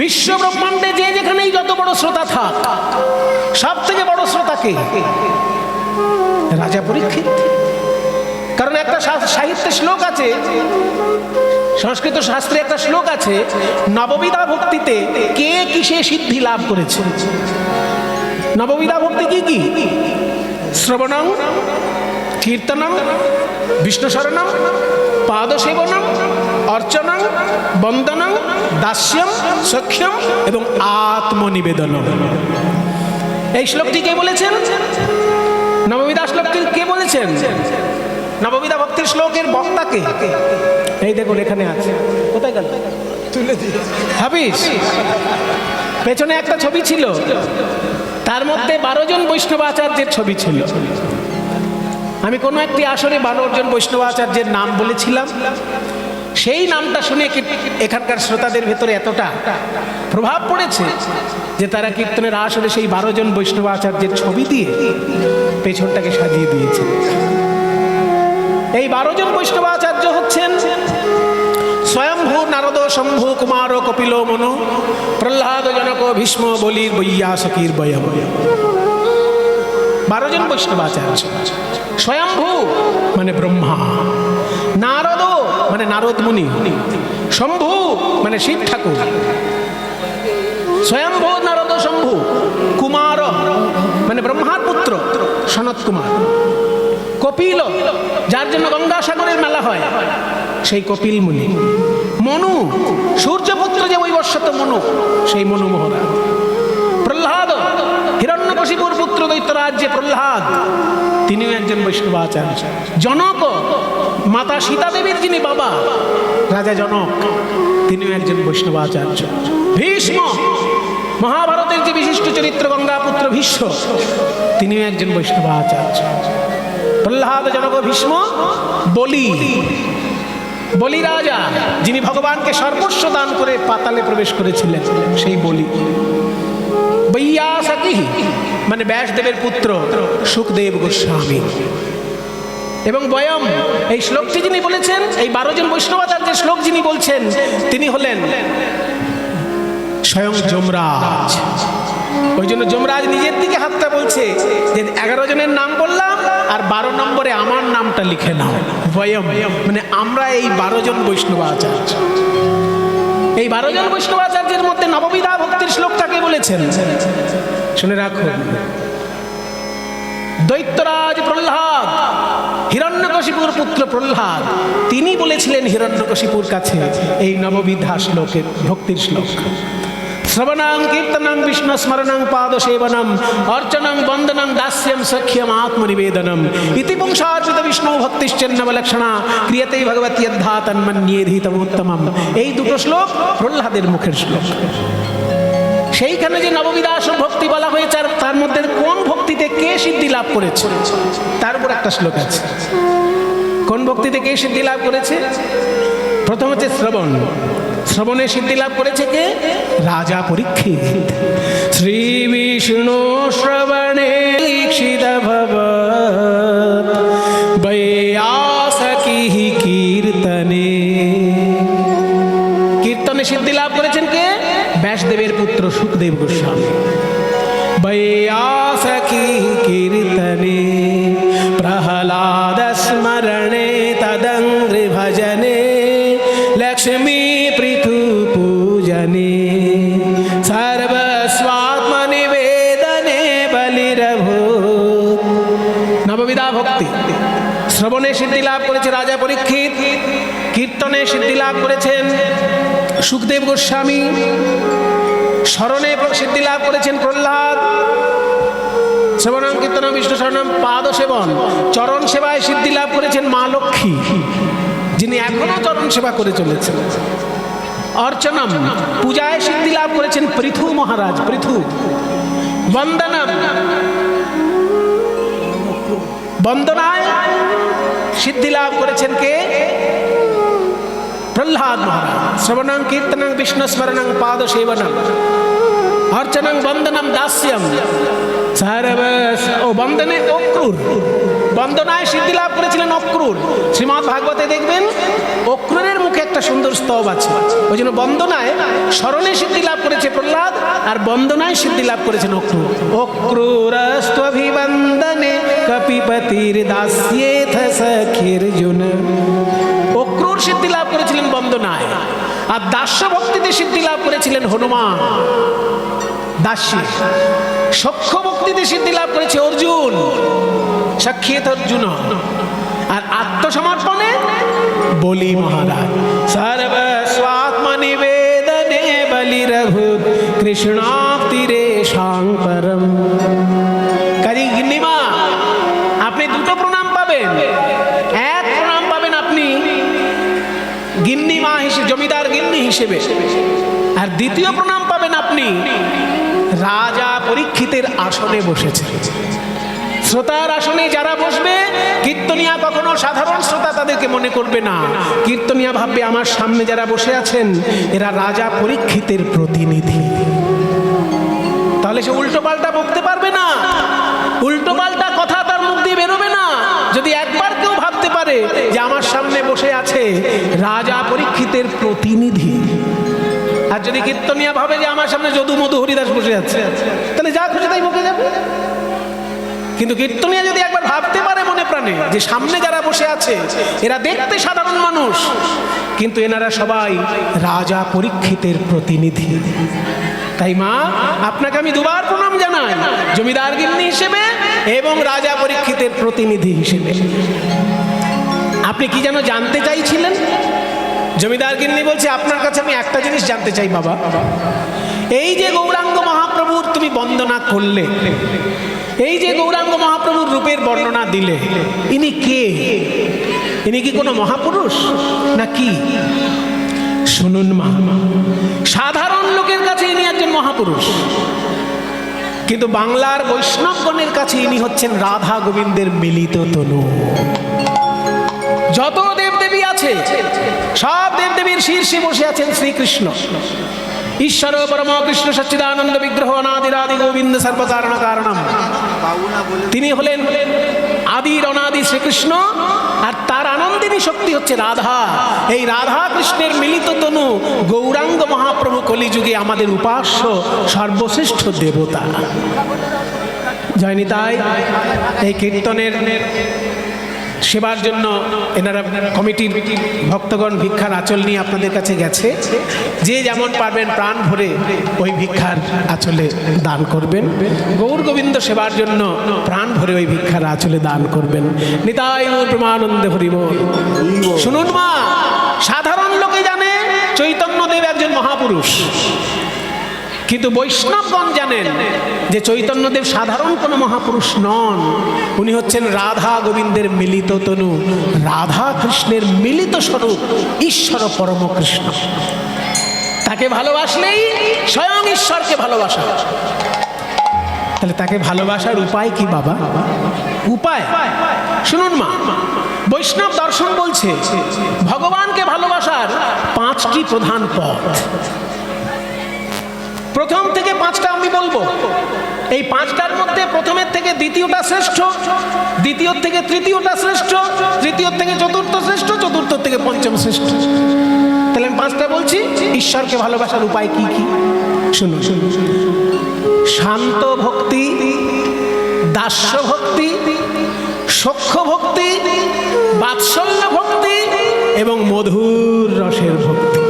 বিশ্ব ব্রহ্মাণ্ডে যে যেখানেই যত বড় শ্রোতা থাক, সব থেকে বড় শ্রোতাকে রাজা পরীক্ষিত। কারণ একটা সাহিত্যে শ্লোক আছে, সংস্কৃত শাস্ত্রে একটা শ্লোক আছে, নববিধা ভক্তিতে কে কিসে সিদ্ধি লাভ করেছে। নববিধা ভক্তি কি কি? শ্রবণং, কীর্তনং, বিষ্ণু শরণং, পাদসেবনং, অর্চনং, বন্দনং, দাস্যম, সখ্যম এবং আত্মনিবেদনম। এই শ্লোকটি কে বলেছেন? নববিধা শ্লোকটি কে বলেছেন? নববিধা ভক্তির শ্লোকের বক্তাকে এই দেখুন এখানে আছে। কোথায় গেল? তুলে দিয়ে হাবিস। পেছনে একটা ছবি ছিল, তার মধ্যে 12 জন বৈষ্ণবাচার্যের ছবি ছিল। আমি কোনো একটি আসরে 12 জন বৈষ্ণবাচার্যের নাম বলেছিলাম। সেই নামটা শুনে এখানকার শ্রোতাদের ভেতরে এতটা প্রভাব পড়েছে যে তারা কীর্তনের আসরে সেই 12 জন বৈষ্ণবাচার্যের ছবি দিয়ে পেছনটাকে সাজিয়ে দিয়েছে। এই 12 জন বৈষ্ণবাচার্য হচ্ছেন স্বয়ম্ভূ, নারদ, শম্ভু, কুমার, কপিল, মনু, প্রহ্লাদ, জনক, ভীষ্ম, বলির, বৈয়াসকির, বয়ম। 12 জন বৈষ্ণবাচার্য। স্বয়ম্ভূ মানে ব্রহ্মা, নারদ মানে নারদ মুনি, শম্ভু মানে শিব ঠাকুর। স্বয়ম্ভূ, নারদ, শম্ভু। কুমার মানে ব্রহ্মার পুত্র সনত কুমার। কপিল, যার জন্য গঙ্গাসাগরের মেলা হয়, সেই কপিল মুনি। মনু, সূর্যপুত্র যে বৈবস্বত মনু, সেই মনু মহারাজ। প্রহ্লাদ, হিরণ্যকশিপুর পুত্র দৈত্যরাজ যে প্রহ্লাদ, তিনিও একজন বৈষ্ণবাচার্য। জনক, মাতা সীতা দেবীর যিনি বাবা, রাজা জনক, তিনিও একজন বৈষ্ণবাচার্য। ভীষ্ম, মহাভারতের যে বিশিষ্ট চরিত্র গঙ্গাপুত্র ভীষ্ম, তিনিও একজন বৈষ্ণবাচার্য। প্রহ্লাদ, জনক, ভীষ্ম। বলি, বলি রাজা, যিনি ভগবানকে সর্বস্ব দান করে পাতালে প্রবেশ করেছিলেন, সেই বলি। বৈয়াসকি মানে ব্যাসদেবের পুত্র সুখদেব গোস্বামী। এবং বয়ম, এই শ্লোকটি যিনি বলেছেন, এই 12 জন বৈষ্ণবাচার্যের শ্লোক যিনি বলছেন, তিনি হলেন স্বয়ং যমরাজ। ওই জন্য যমরাজ নিজের দিকে হাতটা বলছে যে 11 জনের নাম বললাম, আর 12 নম্বরে আমার নামটা লিখে নাও, বয়ম। মানে আমরা এই 12 জন বৈষ্ণবাচার্য। এই 12 জন বৈষ্ণবাচার্যের মধ্যে নববিধা ভক্তির শ্লোকটাকে বলেছেন, শুনে রাখুন। দৈত্যরাজ প্রহ্লাদ, হিরণ্যকশিপুর পুত্র প্রহ্লাদ, তিনি বলেছিলেন হিরণ্যকশিপুর কাছে এই নববিধা শ্লোকের ভক্তির শ্লোক। শ্রবণং, কীর্তনং, বিষ্ণু স্মরণং, পাদসেবনম, অর্চনং, বন্দনং, দাস্যম, সখ্যম, আত্মনিবেদনম। ইতি পুংসার্পিত বিষ্ণু ভক্তিশ্চন্নবলক্ষণা ক্রিয়তে ভগবতী যদ্ধা তন্মন্যেধিতমোত্তমম। এই দুটো শ্লোক প্রহ্লাদের মুখের শ্লোক। সেইখানে যে নববিধা ভক্তি বলা হয়েছে, আর তার মধ্যে কোন ভক্তিতে কে সিদ্ধি লাভ করেছে, তার উপর একটা শ্লোক আছে। কোন ভক্তিতে কে সিদ্ধি লাভ করেছে? প্রথম হচ্ছে শ্রবণ। শ্রবণে সিদ্ধি লাভ করেছে কে? রাজা পরীক্ষিত। শ্রী বিষ্ণু শ্রবণে দীক্ষিত ভবৎ বৈয়াসকি কীর্তনে। কীর্তনে সিদ্ধি লাভ করেছেন কে? ব্যাসদেবের পুত্র সুখদেব গোস্বামী। বৈয়াসকি কীর্তনে প্রহ্লাদ স্মরণে তদঙ্ঘ্রি ভজনে লক্ষ্মী পৃথু পূজনে সর্বস্বাত্মনিবেদনে বলিরভূত। নববিধা ভক্তি। শ্রবণে সিদ্ধি লাভ করেছে রাজা পরীক্ষিত, কীর্তনে সিদ্ধি লাভ করেছেন সুখদেব গোস্বামী, স্মরণে সিদ্ধি লাভ করেছেন প্রহ্লাদ। শ্রবণং, কীর্তনং, বিষ্ণু শরণম, পাদসেবন, চরণ সেবায় সিদ্ধি লাভ করেছেন মা লক্ষ্মী, যিনি এখনো চরণ সেবা করে চলেছেন। অর্চনম, পূজায় সিদ্ধি লাভ করেছেন পৃথু মহারাজ, পৃথু। বন্দনম, বন্দনায় সিদ্ধি লাভ করেছেন কে? প্রহ্লাদ মহারাজ। শ্রবণং, কীর্তনং, বিষ্ণু স্মরণং, পাদসেবনম, অর্চনং, বন্দনম, দাস্যম, বন্দনে অক্রূর, বন্দনায় সিদ্ধি লাভ করেছিলেন অক্রূর। শ্রীমদ্ ভাগবতে দেখবেন অক্রূরের মুখে একটা সুন্দর স্তব আছে। ওই জন্য বন্দনায় স্মরণে সিদ্ধি লাভ করেছে প্রহ্লাদ, আর বন্দনায় সিদ্ধি লাভ করেছেন অক্রূর। অক্রূরস্ত্বভিবন্দনে কপিপতির দাস্যেথ সখির্জুন। অক্রূর সিদ্ধি লাভ করেছিলেন বন্দনায়, আর দাস্য ভক্তিতে সিদ্ধি লাভ করেছিলেন হনুমান। দাস্য সখ্য ভক্তিতে সিদ্ধি লাভ করেছে অর্জুন, সখ্যেত অর্জুন। আর আত্মসমর্পণে বলি মহারাজ। সর্বস্বাত্মনিবেদনে বলিরভূত কৃষ্ণাপ্তিরেষাং পরম। কাজী গিন্নিমা, আপনি দুটো প্রণাম পাবেন। এক প্রণাম পাবেন আপনি গিন্নিমা হিসেবে, জমিদার গিন্নি হিসেবে। আর দ্বিতীয় প্রণাম পাবেন আপনি রাজা পরীক্ষিতের আসনে বসেছে। শ্রোতার আসনে যারা বসবে, কীর্তনিয়া কখনো সাধারণ শ্রোতা তাদেরকে মনে করবে না। কীর্তনিয়া ভাববে আমার সামনে যারা বসে আছেন এরা রাজা পরীক্ষিতের প্রতিনিধি। তাহলে সে উল্টো পাল্টা বকতে পারবে না, উল্টো পাল্টা কথা তার মুখ দিয়ে বেরোবে না। যদি একবার কেউ ভাবতে পারে যে আমার সামনে বসে আছে রাজা পরীক্ষিতের প্রতিনিধি, আর যদি কীর্তনিয়া ভাবে যে আমার সামনে যদু মধু হরিদাস বসে আছে, তাহলে যা খুশি তাই বকে যাবে। কিন্তু কীর্তনিয়া যদি একবার ভাবতে পারে মনে প্রাণে যে সামনে যারা বসে আছে এরা দেখতে সাধারণ মানুষ, কিন্তু এনারা সবাই রাজা পরীক্ষিতের প্রতিনিধি। তাই মা, আপনাকে আমি দুবার প্রণাম জানাই, জমিদার গিন্নি হিসেবে এবং রাজা পরীক্ষিতের প্রতিনিধি হিসেবে। আপনি কি যেন জানতে চাইছিলেন? জমিদার গিন্নি বলছে আপনার কাছে আমি একটা জিনিস জানতে চাই বাবা। এই যে গৌরাঙ্গ মহাপ্রভুর তুমি বন্দনা করলে, এই যে গৌরাঙ্গ মহাপ্রভুর রূপের বর্ণনা দিলে, ইনি কে? ইনি কি কোনো মহাপুরুষ না কি? শুনুন মা, সাধারণ লোকের কাছে ইনি একজন মহাপুরুষ, কিন্তু বাংলার বৈষ্ণবগণের কাছে ইনি হচ্ছেন রাধা গোবিন্দের মিলিত তনু। যত দেবদেবী আছে সব দেবদেবীর শীর্ষে বসে আছেন শ্রীকৃষ্ণ। ঈশ্বর পরম কৃষ্ণ সচ্চিদানন্দ বিগ্রহ অনাদিরাদি গোবিন্দ সর্বকারণ কারণম। তিনি হলেন আদির অনাদি শ্রীকৃষ্ণ, আর তার আনন্দিনী শক্তি হচ্ছে রাধা। এই রাধা কৃষ্ণের মিলিত তনু গৌরাঙ্গ মহাপ্রভু কলিযুগে আমাদের উপাস্য সর্বশ্রেষ্ঠ দেবতা। জয়নিতাই। এই কীর্তনের সেবার জন্য এনারা কমিটির ভক্তগণ ভিক্ষার আঁচল নিয়ে আপনাদের কাছে গেছে। যে যেমন পারবেন প্রাণ ভরে ওই ভিক্ষার আঁচলে দান করবেন। গৌর গোবিন্দ সেবার জন্য প্রাণ ভরে ওই ভিক্ষার আঁচলে দান করবেন। নিতাই প্রেমানন্দে হরি বল। শুনুন মা, সাধারণ লোকে জানে চৈতন্যদেব একজন মহাপুরুষ, কিন্তু বৈষ্ণবগণ জানেন যে চৈতন্যদেব সাধারণ কোনো মহাপুরুষ নন। উনি হচ্ছেন রাধা গোবিন্দের মিলিত তনু, রাধা কৃষ্ণের মিলিত স্বরূপ, ঈশ্বর পরম কৃষ্ণ। তাকে ভালোবাসলেই স্বয়ং ঈশ্বরকে ভালোবাসা। তাহলে তাকে ভালোবাসার উপায় কি বাবা? উপায় শুনুন মা, বৈষ্ণব দর্শন বলছে ভগবানকে ভালোবাসার 5টি প্রধান পথ। প্রথম থেকে 5টা আমি বলবো। এই 5টার মধ্যে প্রথমের থেকে দ্বিতীয়টা শ্রেষ্ঠ, দ্বিতীয় থেকে তৃতীয়টা শ্রেষ্ঠ, তৃতীয় থেকে চতুর্থ শ্রেষ্ঠ, চতুর্থ থেকে পঞ্চম শ্রেষ্ঠ। তাহলে আমি 5টা বলছি। ঈশ্বরকে ভালোবাসার উপায় কি কি শুনুন। শান্ত ভক্তি, দাস্য ভক্তি, সখ্য ভক্তি, বাৎসল্য ভক্তি এবং মধুর রসের ভক্তি।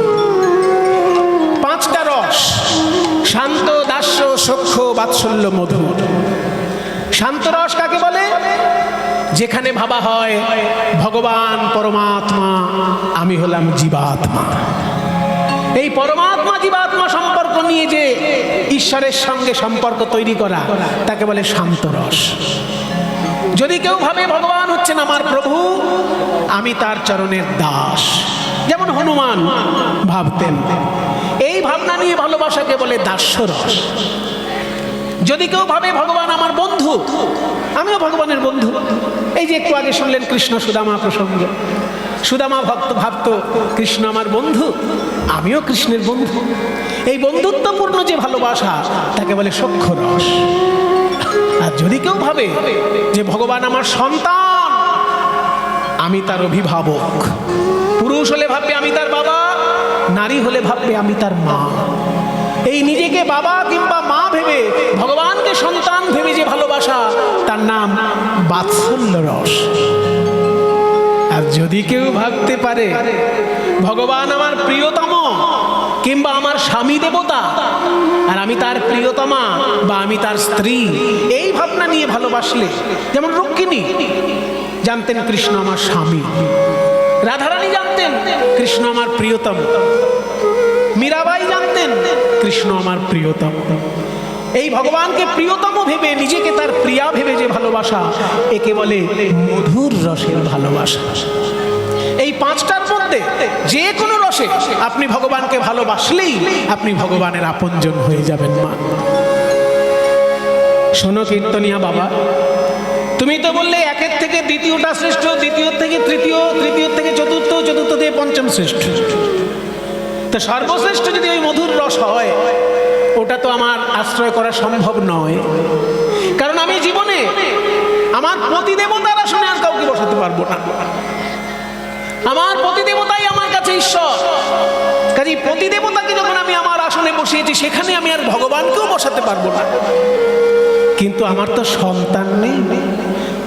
5টা রস: শান্ত, দাস্য, সখ্য, বাৎসল্য, মধুর। শান্ত রস কাকে বলে? যেখানে ভাবা হয় ভগবান পরমাত্মা, আমি হলাম জীবাত্মা। এই পরমাত্মা জীবাত্মা সম্পর্ক নিয়ে যে ঈশ্বরের সঙ্গে সম্পর্ক তৈরি করা, তাকে বলে শান্ত রস। যদি কেউ ভাবে ভগবান হচ্ছেন আমার প্রভু, আমি তার চরণের দাস, যেমন হনুমান ভাবতেন, এই ভাবনা নিয়ে ভালোবাসাকে বলে দাস্য রস। যদি কেউ ভাবে ভগবান আমার বন্ধু, আমিও ভগবানের বন্ধু, এই যে একটু আগে শুনলেন কৃষ্ণ সুদামা প্রসঙ্গ, সুদামা ভক্ত ভাবত কৃষ্ণ আমার বন্ধু, আমিও কৃষ্ণের বন্ধু। এই বন্ধুত্বপূর্ণ যে ভালোবাসা, তাকে বলে সখ্য রস। আর যদি কেউ ভাবে যে ভগবান আমার সন্তান, আমি তার অভিভাবক। পুরুষ হলে ভাববে আমি তার বাবা, নারী হলে ভাববে আমি তার মা। এই নিজেকে বাবা কিংবা মা ভেবে ভগবানকে সন্তান ভেবে যে ভালোবাসা, তার নাম বাৎসল্য রস। আর যদি কেউ ভাবতে পারে ভগবান আমার প্রিয়তম কিংবা আমার স্বামী দেবতা, আর আমি তার প্রিয়তমা বা আমি তার স্ত্রী, এই ভাবনা নিয়ে ভালোবাসলে, যেমন রুক্মিণী জানতেন কৃষ্ণ আমার স্বামী, রাধারানী জানতেন কৃষ্ণ আমার প্রিয়তম, মীরাবাই জানতেন কৃষ্ণ আমার প্রিয়তম। এই ভগবানকে প্রিয়তম ভেবে নিজেকে তার প্রিয়া ভেবে যে ভালোবাসা, একে বলে মধুর রসের ভালোবাসা। এই পাঁচটার মধ্যে যে কোনো রসে আপনি ভগবানকে ভালোবাসলেই আপনি ভগবানের আপনজন হয়ে যাবেন। মা শোনো কীর্তনিয়া বাবা, তুমি তো বললে একের থেকে দ্বিতীয়টা শ্রেষ্ঠ, দ্বিতীয় থেকে তৃতীয়, তৃতীয় থেকে চতুর্থ, চতুর্থ থেকে পঞ্চম শ্রেষ্ঠ। তা সর্বশ্রেষ্ঠ যদি ওই মধুর রস হয়, ওটা তো আমার আশ্রয় করা সম্ভব নয়। কারণ আমি জীবনে আমার পতিদেবতার আসনে আর কাউকে বসাতে পারবো না। আমার পতিদেবতাই আমার কাছে ঈশ্বর। কাজেই পতিদেবতাকে যখন আমি আমার আসনে বসিয়েছি, সেখানে আমি আর ভগবানকেও বসাতে পারবো না। কিন্তু আমার তো সন্তান নেই।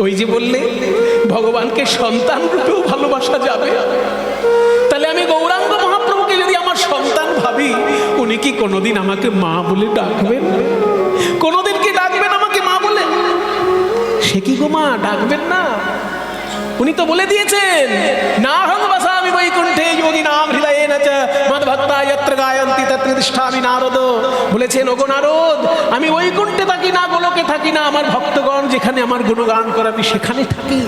ওই যে বললে ভগবানকে সন্তান রূপেও ভালোবাসা যাবে, তাহলে আমি গৌরাঙ্গ মহাপ্রভুকে যদি আমার সন্তান ভাবি, উনি কি কোনোদিন আমাকে মা বলে ডাকবেন? কোনোদিন কি ডাকবেন আমাকে মা বলে? সে কি গো মা, ডাকবেন না? উনি তো বলে দিয়েছেন, না হং বসামি বৈকুণ্ঠে যোগী নাম হৃদয়ে নচ মদ ভক্তা যত্র গায়ন্তি তত্র তিষ্ঠামি নারদ। বলেছেন, ওগো নারদ, আমি বৈকুণ্ঠে থাকি না, গোলকে থাকি না, আমার ভক্তগণ যেখানে আমার গুণগান করে আমি সেখানে থাকি।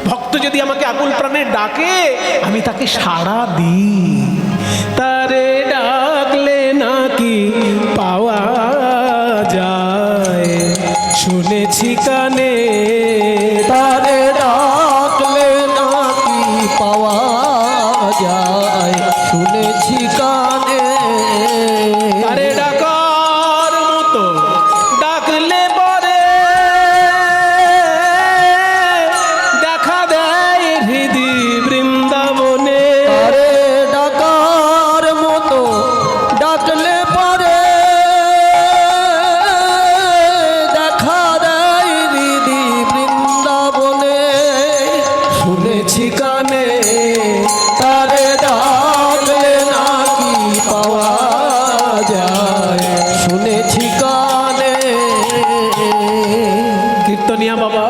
ভক্ত যদি আমাকে আকুল প্রাণে ডাকে, আমি তাকে সাড়া দিই। তারে ডাকলে নাকি পাওয়া যায়, শুনেছি কানে। তারে ডাকলে নাকি পাওয়া যায়, শুনেছি কানে। তারে ডাকার মতো ডাকলে পরে দেখা দেয় হৃদি বৃন্দাবনে। তারে ডাকার মতো ডাকলে পরে দেখা দেয় হৃদি বৃন্দাবনে, শুনেছি কানে। তারে ডাকলে নাকি পাওয়া যায়, শুনেছি কানে। কীর্তনিয়া বাবা,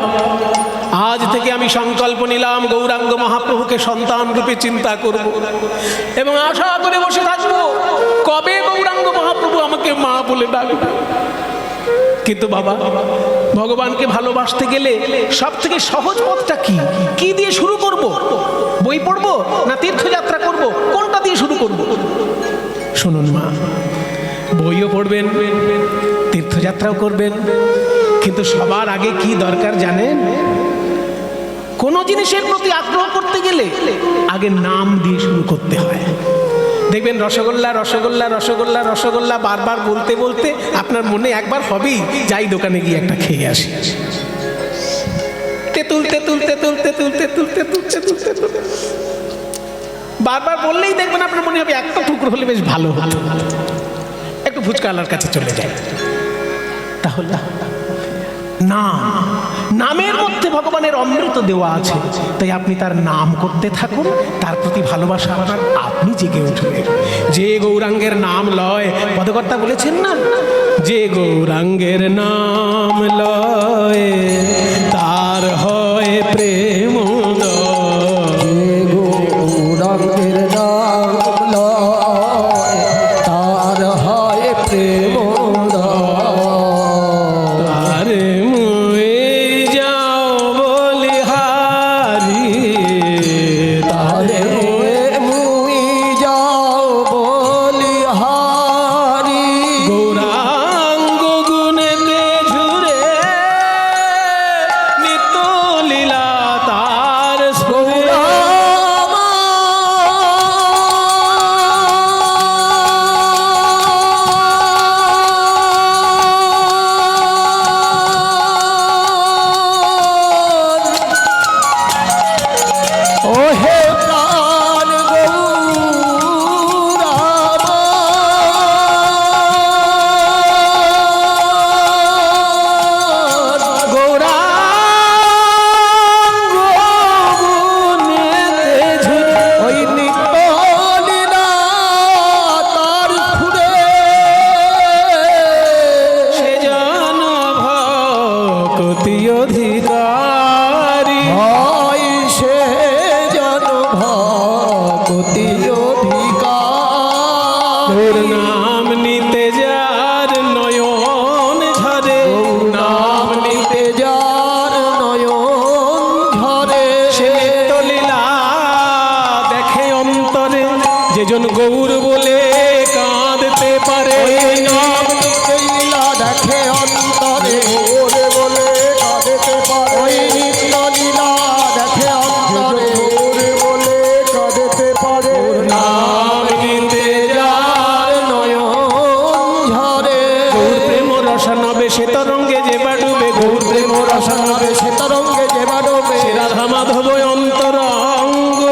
আজ থেকে আমি সংকল্প নিলাম গৌরাঙ্গ মহাপ্রভুকে সন্তান রূপে চিন্তা করব এবং আশা করে বসে থাকবো কবে গৌরাঙ্গ মহাপ্রভু আমাকে মা বলে ডাকবে। কিন্তু বাবা, ভগবানকে ভালোবাসতে গেলে সব থেকে সহজ পথটা কি? কি দিয়ে শুরু করব? বই পড়বো না তীর্থযাত্রা করব? কোনটা দিয়ে শুরু করব? শুনুন মা, বইও পড়বেন, তীর্থযাত্রাও করবেন, কিন্তু সবার আগে কি দরকার জানেন? কোনো জিনিসের প্রতি আগ্রহ করতে গেলে আগে নাম দিয়ে শুরু করতে হয়। দেখবেন রসগোল্লা রসগোল্লা রসগোল্লা রসগোল্লা বারবার বলতে বলতে আপনার মনে একবার হবেই, যাই দোকানে গিয়ে একটা খেয়ে আসি। তেঁতুল তেঁতুল তেঁতুল তেঁতুল তেঁতুল তেঁতুল তেঁতুল তেঁতুল বারবার বললেই দেখবেন আপনার মনে হবে একটা টুকরো হলে বেশ ভালো ভালো ভালো, একটু ফুচকাওয়ালার কাছে চলে যায়। তাহলে নামের মধ্যে ভগবানের অমৃত দেওয়া আছে, তাই আপনি তার নাম করতে থাকুন, তার প্রতি ভালোবাসা আপনার আপনি জেগে উঠবেন। যে গৌরাঙ্গের নাম লয়, পদকর্তা বলেছেন না, যে গৌরাঙ্গের নাম লয় তার হয় প্রেম উদয়। গৌরাঙ্গের নাম লয় তার হয় প্রেম উদয়। তারে মুয়ে যাও বলিহারি, তারে মুই যাও বলিহারি। গৌরাঙ্গ গুণেতে ঝুরে নিত্য লীলা তার স্মরণে। গৌরামা রসানবে সে তরঙ্গে যে বাডুবে গৌর প্রেম রসনবে সে তরঙ্গে যে বাডবে রাধা মাধব অন্তরঙ্গ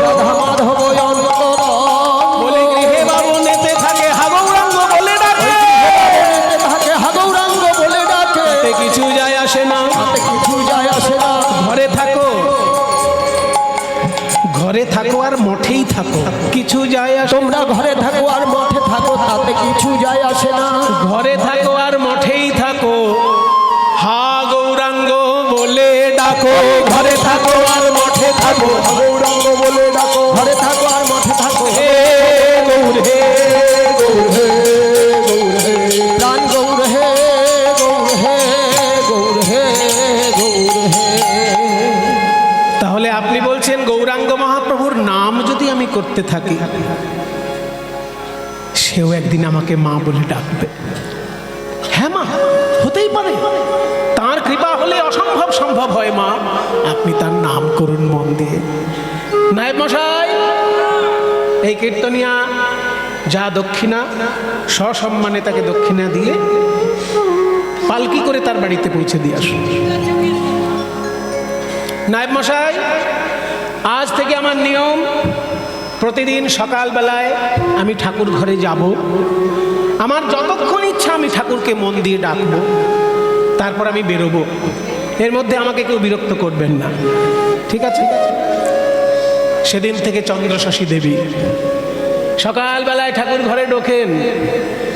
রাধা মাধব অন্তর বলে গৃহে বাবনেতে থাকে হাগৌরাঙ্গ বলে ডাকে থাকে হাগৌরাঙ্গ বলে ডাকে তাতে কিছু যায় আসে না তাতে কিছু যায় আসে না ঘরে থাকো ঘরে থাকো আর মঠেই থাকো কিছু যায় আসে তোমরা ঘরে থাকো আর মঠে থাকো তাতে কিছু যায় আসে না ঘরে থাকো আর মঠেই থাকো হা গৌরাঙ্গ বলে ডাকো ঘরে থাকো আর মঠে থাকো গৌরাঙ্গ বলে ডাকো ঘরে থাকো আর মঠে থাকো হে গৌর হে গৌর হে গৌর হে প্রাণ গৌর হে গৌর হে গৌর হে গৌর হে তাহলে আপনি বলছেন গৌরাঙ্গ মহাপ্রভুর নাম যদি আমি করতে থাকি সেও একদিন আমাকে মা বলে ডাকবে। হ্যাঁ মা, হতেই পারে, তার কৃপা হলে অসম্ভব সম্ভব হয় মা। আপনি তার নাম করুন মন দিয়ে। নায়েব মশাই, এই কীর্তনিয়া যা দক্ষিণা সসম্মানে তাকে দক্ষিণা দিয়ে পালকি করে তার বাড়িতে পৌঁছে দিয়ে আসুন। নায়েব মশাই, আজ থেকে আমার নিয়ম, প্রতিদিন সকালবেলায় আমি ঠাকুর ঘরে যাব, আমার যতক্ষণ ইচ্ছা আমি ঠাকুরকে মন দিয়ে ডাকবো, তারপর আমি বেরোবো। এর মধ্যে আমাকে কেউ বিরক্ত করবেন না, ঠিক আছে? সেদিন থেকে চন্দ্রশশী দেবী সকালবেলায় ঠাকুর ঘরে ঢোকেন,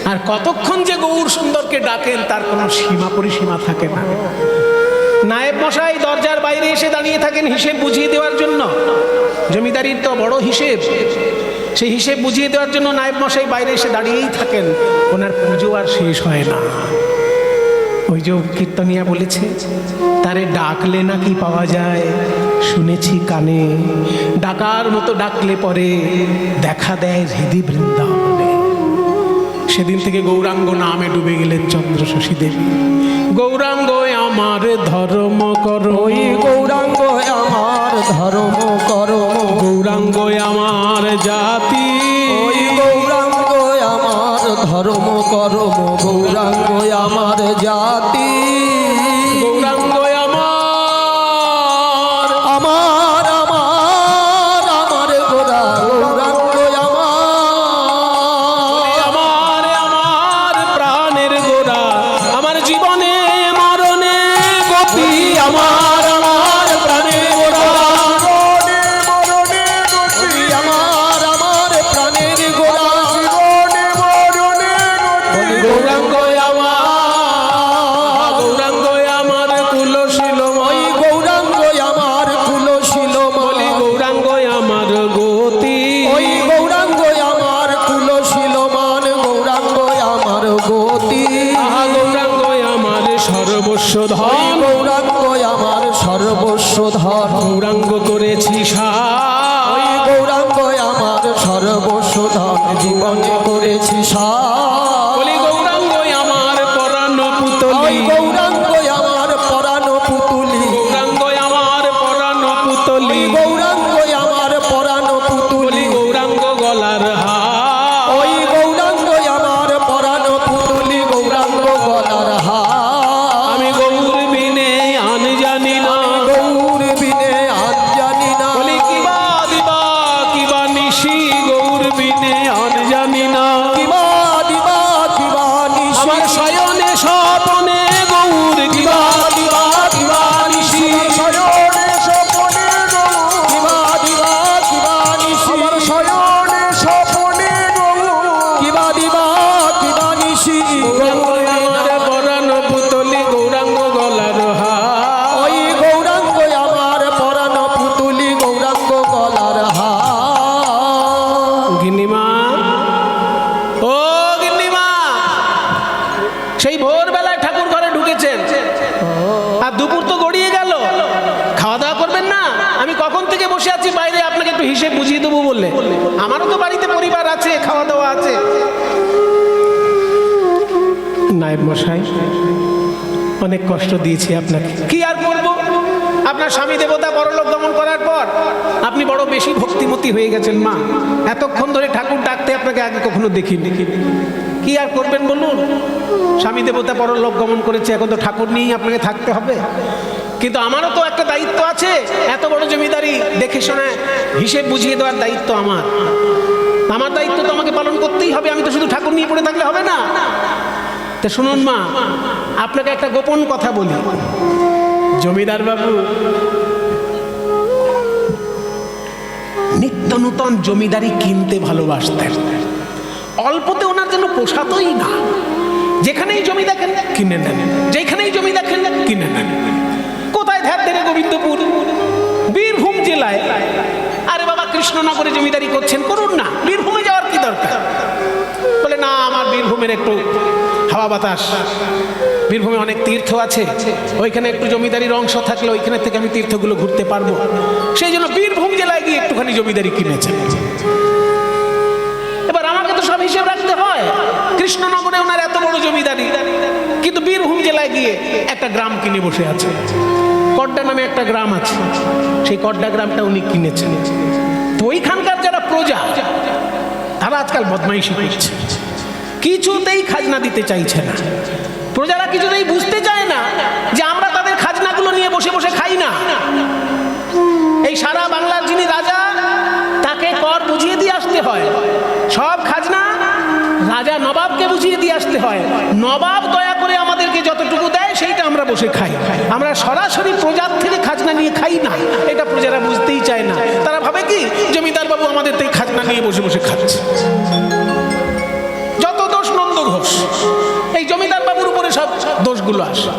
আর কতক্ষণ যে গৌর সুন্দরকে ডাকেন তার কোনো সীমা পরিসীমা থাকে না। নায়েব মশাই দরজার বাইরে এসে দাঁড়িয়ে থাকেন হিসেব বুঝিয়ে দেওয়ার জন্য। জমিদারির তো বড় হিসেব, সেই হিসেব বুঝিয়ে দেওয়ার জন্য নায়েব মশাই বাইরে এসে দাঁড়িয়েই থাকেন। ওনার পুজো আর শেষ হয় না। ওই যে কীর্তনিয়া বলেছে, তারে ডাকলে নাকি পাওয়া যায়, শুনেছি কানে, ডাকার মতো ডাকলে পরে দেখা দেয় হৃদি বৃন্দাবনে। সেদিন থেকে গৌরাঙ্গ নামে ডুবে গেলেন চন্দ্রশশী দেবী। গৌরাঙ্গ আমার ধর্ম করো, ওই গৌরাঙ্গ আমার ধর্ম করো, গৌরাঙ্গ আমার জাতি, ওই গৌরাঙ্গ আমার ধর্ম করো, গৌরাঙ্গ আমার জাতি, গৌরাঙ্গ আমার আমার আমার আমার গোরা গৌরাঙ্গ আমার আমার প্রাণের গোরা, আমার জীবনে মরণে গতি, আমার আমার প্রাণের গোরা, আমার আমার প্রাণের গোরা গৌরাঙ্গ আমার, গৌরাঙ্গ আমার কুলশীল, ওই গৌরাঙ্গ আমার কুলশীল, বলি গৌরাঙ্গ আমার গতি, ওই গৌরাঙ্গ আমার কুলশীল মান, গৌরাঙ্গ আমার গতি, আহা গৌরাঙ্গ আমার সর্বস্ব ওই ধন, গৌরাঙ্গ আমার সর্বস্ব ধন, গৌরাঙ্গ করেছি ওই সার, গৌরাঙ্গ আমার সর্বস্ব ধন, জীবনে করেছি সার, বলি গৌরাঙ্গ আমার পরাণ ওই পুতলি, গৌরাঙ্গ আমার পরাণ পুতুলি, গৌরাঙ্গ আমার পরাণ পুতলি, গৌরাঙ্গ আমার পরাণ বলি পুতুলি, গৌরাঙ্গ গলার হার, ওই গৌরাঙ্গ আমার পরাণ পুতুলি, গৌরাঙ্গ গলার হার, আমি গৌর বিনে আন জানি না, গৌর বিনে আজ জানি না, বলি কিবা দিবা কিবা নিশি, গৌর বিনে আন জানি না, কিবা দিবা কিবা নিশি, আমার শয়নে স্বপনে গৌর কিবা দিবা কিবা নিশি, শয়নে স্বপনে গৌর, কিবা দিবা কিবা নিশি, শয়নে স্বপনে গৌর, কিবা দিবা কিবা নিশি, গৌরাঙ্গ আমার পরাণ পুতলি, গৌরাঙ্গ গলার হার, ওই গৌরাঙ্গ আমার পরাণ পুতুলি, গৌরাঙ্গ গলার হার, গিন্নিমা, ও গিন্নিমা, সেই ভোরবেলায় ঠাকুর ঘরে ঢুকেছেন আর দুপুর তো গড়িয়ে গেল, খাওয়া দাওয়া করবেন না? আমি কখন থেকে বসে আছি বাইরে আপনাকে একটু হিসেব বুঝিয়ে দেবো বললে। আমারও তো বাড়িতে পরিবার আছে, খাওয়া দাওয়া আছে। নায়েব মশাই, অনেক কষ্ট দিয়েছি আপনাকে, কি আর করবো? আপনার স্বামী দেবতা পরলোক গমন করার পর আপনি বড় বেশি ভক্তিমতী হয়ে গেছেন মা। এতক্ষণ ধরে ঠাকুর ডাকতে আপনাকে আগে কখনো দেখিনি, কি আর করবেন বলুন? স্বামী দেবতা পরলোক গমন করেছে, এখন তো ঠাকুর নিয়েই আপনাকে থাকতে হবে। কিন্তু আমারও তো একটা দায়িত্ব আছে, এত বড় জমিদারি দেখে শোনে হিসেব বুঝিয়ে দেওয়ার দায়িত্ব আমার। আমার দায়িত্ব তো আমাকে পালন করতেই হবে, আমি তো শুধু ঠাকুর নিয়ে পড়ে থাকলে হবে না। তা শুনুন মা, আপনাকে একটা গোপন কথা বলি। জমিদার বাবু নিত্য নূতন জমিদারি কিনতে ভালোবাসতেন, অল্পতে ওনার যেন পোষাতই না। যেখানেই জমি দেখেন কিনে নেন, যেখানেই জমি দেখেন কিনে নেন। কোথায় ধ্যাত দেবে? গোবিন্দপুর, বীরভূম জেলায়। আরে বাবা, কৃষ্ণনগরে জমিদারি করছেন, করুন না, বীরভূমে যাওয়ার কি দরকার? বলে না, আমার বীরভূমের একটু হাওয়া বাতাস, বীরভূমে অনেক তীর্থ আছে, ওইখানে একটু জমিদারির অংশ থাকলে ওইখানে থেকে আমি তীর্থগুলো ঘুরতে পারবো। সেই জন্য বীরভূম জেলায় গিয়ে একটুখানি জমিদারি কিনেছেন। এবার আমাকে তো সব হিসেব রাখতে হয়। কৃষ্ণনগরে ওনার এত বড় জমিদারি, কিন্তু বীরভূম জেলায় গিয়ে একটা গ্রাম কিনে বসে আছে। কড্ডা নামে একটা গ্রাম আছে, সেই কড্ডা গ্রামটা উনি কিনেছেন। তো ওইখানকার যারা প্রজা, তারা আজকাল বদমাইশি করছে, কিছুতেই খাজনা দিতে চাইছে না। প্রজারা কিছুতেই বুঝতে চায় না যে আমরা তাদের খাজনাগুলো নিয়ে বসে বসে খাই না। এই সারা বাংলার যিনি রাজা, তাকে কর বুঝিয়ে দিয়ে আসতে হয়। সব খাজনা রাজা নবাবকে বুঝিয়ে দিয়ে আসতে হয়। নবাব দয়া করে আমাদেরকে যতটুকু দেয় সেইটা আমরা বসে খাই। আমরা সরাসরি প্রজার থেকে খাজনা নিয়ে খাই না, এটা প্রজারা বুঝতেই চায় না। তারা ভাবে কি জমিদার বাবু আমাদের থেকে খাজনা নিয়ে বসে বসে খাচ্ছে। যত দোষ নন্দ ঘোষ, এই জমিদার বাবুর উপরে সব দোষগুলো আসে।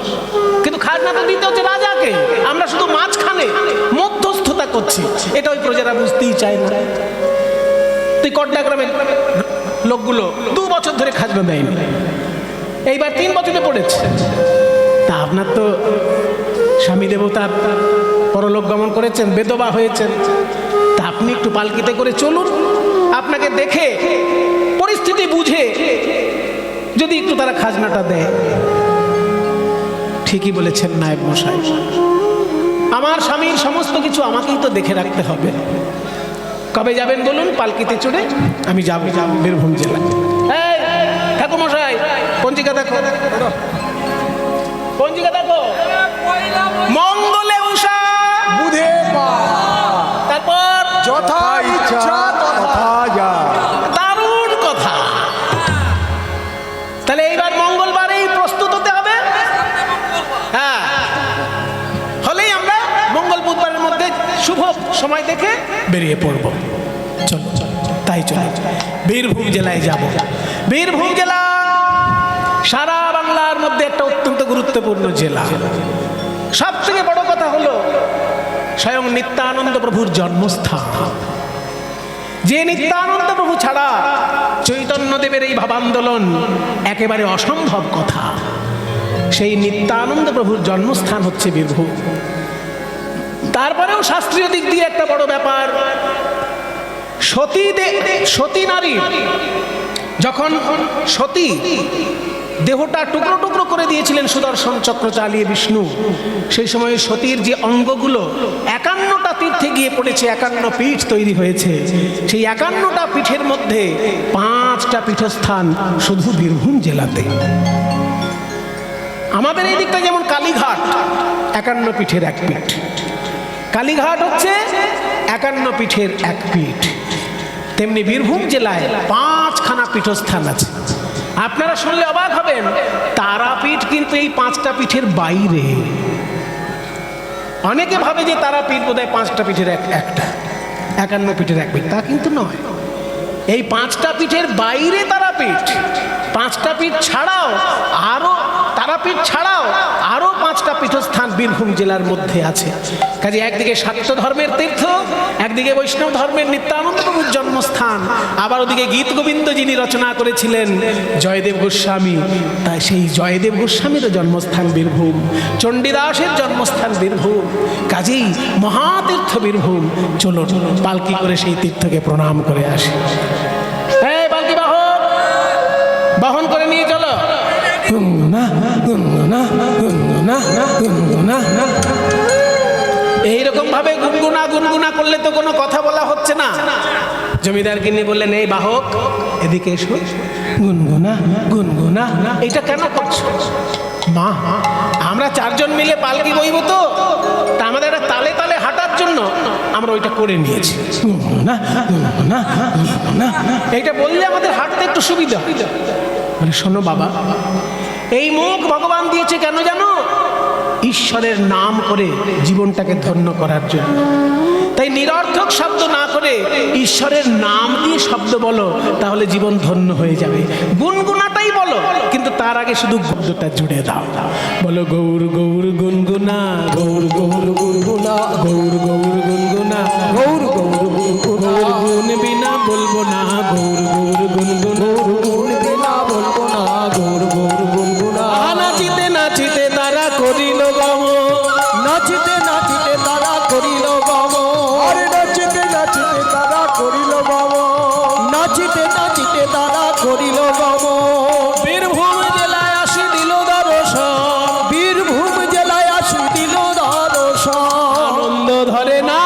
কিন্তু খাজনা তো দিতে হচ্ছে রাজাকে, আমরা শুধু মাঝখানে মধ্যস্থতা করছি, এটা ওই প্রজারা বুঝতেই চায় না। তুই কড্ডা গ্রামের লোকগুলো 2 বছর ধরে খাজনা দেয়নি, এইবার 3 বছরে পড়েছে। তা আপনার তো স্বামী দেবতার পরলোক গমন করেছেন, বেদবা হয়েছেন, তা আপনি একটু পালকিতে করে চলুন। আপনাকে দেখে পরিস্থিতি বুঝে যদি একটু তারা খাজনাটা দেয়। ঠিকই বলেছেন নায়েব মশাই, আমার স্বামীর সমস্ত কিছু আমাকেই তো দেখে রাখতে হবে। কবে যাবেন বলুন? পালকিতে চড়ে আমি যাব বীরভূম জেলা। এই ঠাকুর মশাই, পঞ্জিকা দেখো, পঞ্জিকা দেখো। মঙ্গলে উষা বুধে পা, তারপর যথা ইচ্ছা তথা যা। দারুণ কথা। তাহলে এইবার মঙ্গলবারেই প্রস্তুত হতে হবে। হ্যাঁ, হলেই আমরা মঙ্গল বুধবারের মধ্যে শুভ সময় দেখে বেরিয়ে পড়ব। চলো তাই চলো, বীরভূম জেলায় যাব। বীরভূম জেলা সারা বাংলার মধ্যে একটা অত্যন্ত গুরুত্বপূর্ণ জেলা। সব থেকে বড় কথা হলো স্বয়ং নিত্যানন্দ প্রভুর জন্মস্থান। যে নিত্যানন্দ প্রভু ছাড়া চৈতন্যদেবের এই ভাবান্দোলন একেবারে অসম্ভব কথা। সেই নিত্যানন্দ প্রভুর জন্মস্থান হচ্ছে বীরভূম। তারপরেও শাস্ত্রীয় দিক দিয়ে একটা বড় ব্যাপার, সতী নারী যখন সতী দেহটা টুকরো টুকরো করে দিয়েছিলেন সুদর্শন চক্র চালিয়ে বিষ্ণু, সেই সময় সতীর যে অঙ্গগুলো 51টা তীর্থে গিয়ে পড়েছে, 51 পীঠ তৈরি হয়েছে। সেই 51টা পীঠের মধ্যে 5টা পীঠস্থান শুধু বীরভূম জেলাতে। আমাদের এই দিকটা যেমন কালীঘাট 51 পীঠের এক পীঠ, কালীঘাট হচ্ছে 51 পীঠের এক পীঠ, তেমনি বীরভূম জেলায় 5খানা পীঠস্থান আছে। আপনারা শুনলে অবাক হবেন, তারাপীঠ কিন্তু এই 5টা পীঠের বাইরে। অনেকে ভাবে যে তারাপীঠ বোধহয় 5টা পীঠের একটা, 51 পীঠের এক পীঠ, তা কিন্তু নয়। এই 5টা পীঠের বাইরে তারাপীঠ। 5টা পীঠ ছাড়াও আরো, তারাপীঠ ছাড়াও আরো 5টা পীঠস্থান বীরভূম জেলার মধ্যে আছে। কাজে একদিকে শাক্ত ধর্মের তীর্থ, একদিকে বৈষ্ণব ধর্মের নিত্যানন্দ প্রভুর জন্মস্থান, আবার ওদিকে গীত গোবিন্দ যিনি রচনা করেছিলেন জয়দেব গোস্বামী, তাই সেই জয়দেব গোস্বামীরও জন্মস্থান বীরভূম, চণ্ডীদাসের জন্মস্থান বীরভূম। কাজেই মহাতীর্থ বীরভূম। চলো পালকি করে সেই তীর্থকে প্রণাম করে আসি। এই পালকি বাহন, বহন করে নিয়ে চলো। এইরকম ভাবে গুনগুনা গুনগুনা করলে তো কোনো কথা বলা হচ্ছে না। জমিদার গিন্নি বললেন, এই বাহক এদিকে এসো, গুনগুনা গুনগুনা এটা কেন করছো? মা, আমরা চারজন মিলে পালকি বইব তো, তা আমাদের একটা তালে তালে হাঁটার জন্য আমরা ওইটা করে নিয়েছি। গুনগুনা গুনগুনা গুনগুনা এইটা বললে আমাদের হাঁটতে একটু সুবিধা। বলে, শোনো বাবা, এই মুখ ভগবান দিয়েছে কেন জানো? ঈশ্বরের নাম করে জীবনটাকে ধন্য করার জন্য। তাই নিরর্থক শব্দ না করে ঈশ্বরের নাম দিয়ে শব্দ বলো, তাহলে জীবন ধন্য হয়ে যাবে। গুনগুনাটাই বলো, কিন্তু তার আগে শুধু শব্দটা জুড়ে দাও। বলো, গৌর গৌর গুনগুনা, গৌর গৌর গুনগুনা, গৌর গৌর গুনগুনা, গৌর গৌর গুনগুনা, গুন বিনা বলবো না, গৌর গৌর গুনগুনা, গুন বিনা বলবো না, গৌর গৌর গুনগুনা। নাচিতে নাচিতে তারা করিল গম, নাচিতে নাচিতে তারা করিল গম, আরে নাচিতে নাচিতে তারা করিল গম, নাচিতে নাচিতে তারা করিল গম। বীরভূম জেলায় আসি দিল দর্শন, বীরভূম জেলায় আসি দিল দর্শন, আনন্দ ধরে না,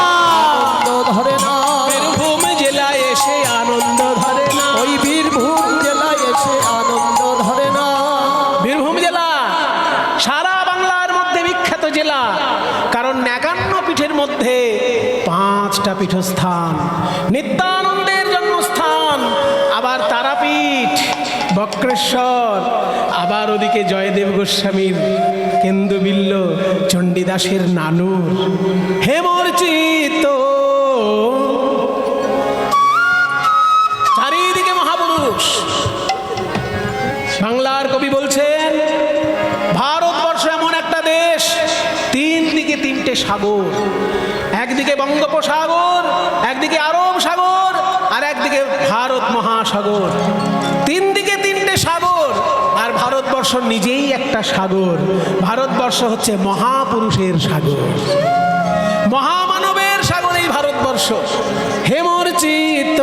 আনন্দ ধরে না, বীরভূম জেলায় এসে আনন্দ ধরে না। ওই বীরভূম জেলায় এসে আনন্দ ধরে না। বীরভূম জেলা সারা বাংলার মধ্যে বিখ্যাত জেলা, কারণ ৫১ পীঠের মধ্যে ৫টা পীঠস্থান, নিত্যানন্দের জন্মস্থান, আবার তারাপীঠ, বক্রেশ্বর, আবার ওদিকে জয়দেব গোস্বামীর কেন্দ্রবিল্ল, চণ্ডীদাসের নানুর, হেমর্চিত, চারিদিকে মহাপুরুষ। বাংলার কবি বলছেন, ভারতবর্ষ এমন একটা দেশ, 3 দিকে 3টে সাগর, একদিকে বঙ্গোপসাগর, একদিকে আরব সাগর, আর একদিকে ভারত মহাসাগর। 3 দিকে 3টে সাগর, আর ভারতবর্ষ নিজেই একটা সাগর। ভারতবর্ষ হচ্ছে মহাপুরুষের সাগর, মহামানবের সাগর এই ভারতবর্ষ। হেমর্চিত,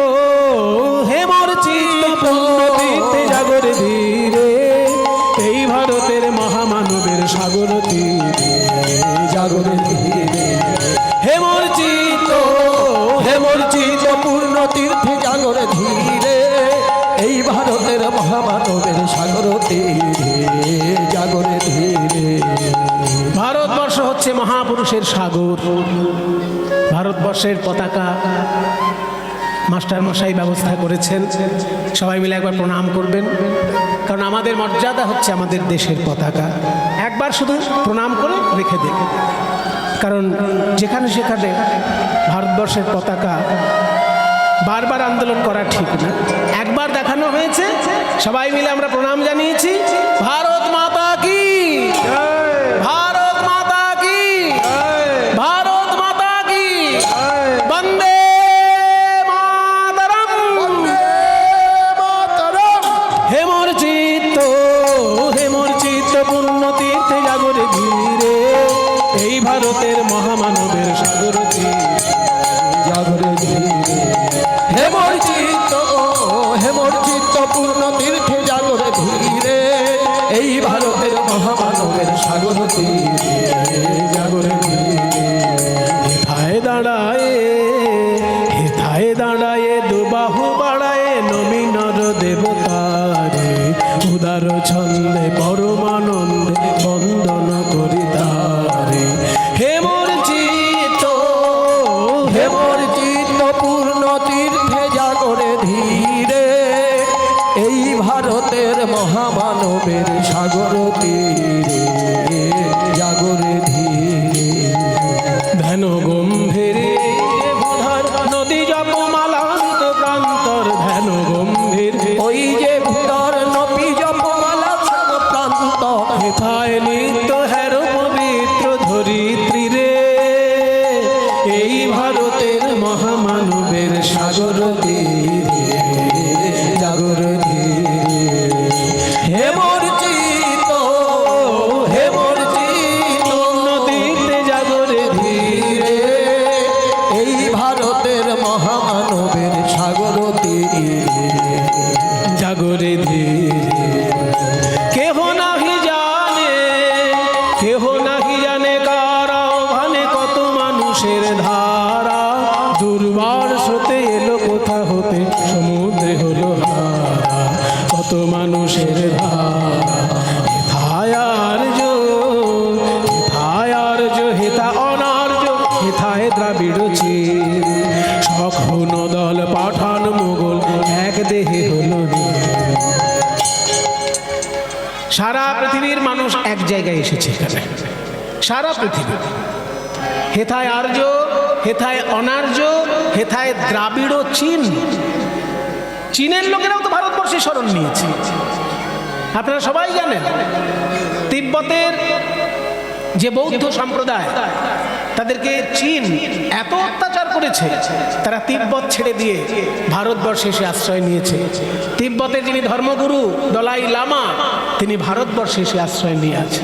হেমর্চিত পুণ্যতীর্থে জাগর ধীরে, এই ভারতের মহামানবের সাগর তীরে, জাগর ধীরে। হেমর্চিত, হেমর্চিত পূর্ণ তীর্থে জাগর ধীরে, এই ভারতের মহামানবের সাগর তীরে, জাগর ধীরে। ভারতবর্ষ হচ্ছে মহাপুরুষের সাগর। ভারতবর্ষের পতাকা মাস্টার মশাই ব্যবস্থা করেছেন, সবাই মিলে একবার প্রণাম করবেন, কারণ আমাদের মর্যাদা হচ্ছে আমাদের দেশের পতাকা। একবার শুধু প্রণাম করে রেখে দেন, কারণ যেখানে সেখানে ভারতবর্ষের পতাকা বারবার আন্দোলন করা ঠিক না। একবার দেখানো হয়েছে, সবাই মিলে আমরা প্রণাম জানিয়েছি, ভারত মাতা কি, ভারত মাতা কি, ভারত মাতা কি, বন্দে মাতরম, হেমর্চিত, হেমর্চিত পূর্ণ তীর্থে জাগর ধীরে, এই ভারতের মহামানবের সাগর তীরে, জাগর ধীরে। হেমর্চিত, হেমর্চিত পূর্ণ তীর্থে জাগর ধীরে, এই ভারতের মহামানবের সাগর তীরে, জাগর ধীরে। হেথায় দাঁড়ায়ে, হেথায় দাঁড়ায়ে দুবাহু বাড়ায়ে নমি নর দেবতারে, উদার ছন্দে পরমানন্দে বন্দন করি তারে। হেমর্চিত, হেমর্চিত পূর্ণ তীর্থে জাগরে ধীরে, এই ভারতের মহামানবের সাগর তীরে, জাগরে ধীরে। ধ্যান গম্ভীরে ভূধর নদী জপমালান্ত প্রান্তর, ধ্যান গম্ভীর ওই যে ভূতর নপি জপমালা প্রান্ত, হেথায় নিত্য হের পবিত্র ধরিত্রী রে, এই ভারতের মহামানবের সাগর তীরে, জাগর ধীরে। হেমর্চিত, হেমর্চিত নদীতে জাগর ধীরে, এই ভারতের মহামানবের সাগর তীরে, জাগরে ধীরে। কেহ নাহি জানে সারা পৃথিবীর মানুষ এক জায়গায় এসেছে এখানে, সারা পৃথিবী। হেথায় আর্য, হেথায় অনার্য, হেথায় দ্রাবিড় চীন। চীনের লোকেরাও তো ভারতবর্ষে শরণ নিয়েছে, আপনারা সবাই জানেন। তিব্বতের যে বৌদ্ধ সম্প্রদায়, তাদেরকে চীন এত অত্যাচার করেছে, তারা তিব্বত ছেড়ে দিয়ে ভারতবর্ষে এসে আশ্রয় নিয়েছে। তিব্বতের যিনি ধর্মগুরু দলাই লামা, তিনি ভারতবর্ষে এসে আশ্রয় নিয়ে আছে।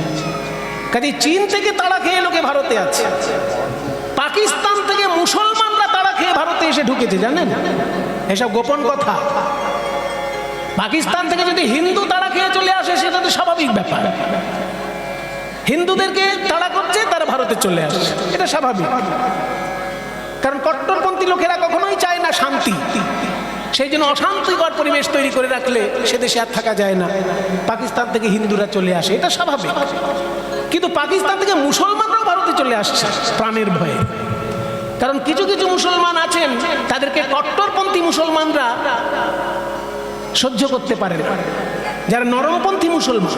কাজে চীন থেকে তাড়া খেয়ে লোকে ভারতে আছে। পাকিস্তান থেকে মুসলমানরা তাড়া খেয়ে ভারতে এসে ঢুকেছে, জানেন? এসব গোপন কথা। পাকিস্তান থেকে যদি হিন্দু তাড়া খেয়ে চলে আসে, সেটা তো স্বাভাবিক ব্যাপার। হিন্দুদেরকে তাড়া করছে, তারা ভারতে চলে আসছে, এটা স্বাভাবিক। কারণ কট্টরপন্থী লোকেরা কখনোই চায় না শান্তি, সেই জন্য অশান্তিকর পরিবেশ তৈরি করে রাখলে সে দেশে আর থাকা যায় না। পাকিস্তান থেকে হিন্দুরা চলে আসে, এটা স্বাভাবিক। কিন্তু পাকিস্তান থেকে মুসলমানরাও ভারতে চলে আসছে প্রাণের ভয়ে। কারণ কিছু কিছু মুসলমান আছেন, তাদেরকে কট্টরপন্থী মুসলমানরা সহ্য করতে পারে না। যারা নরমপন্থী মুসলমান,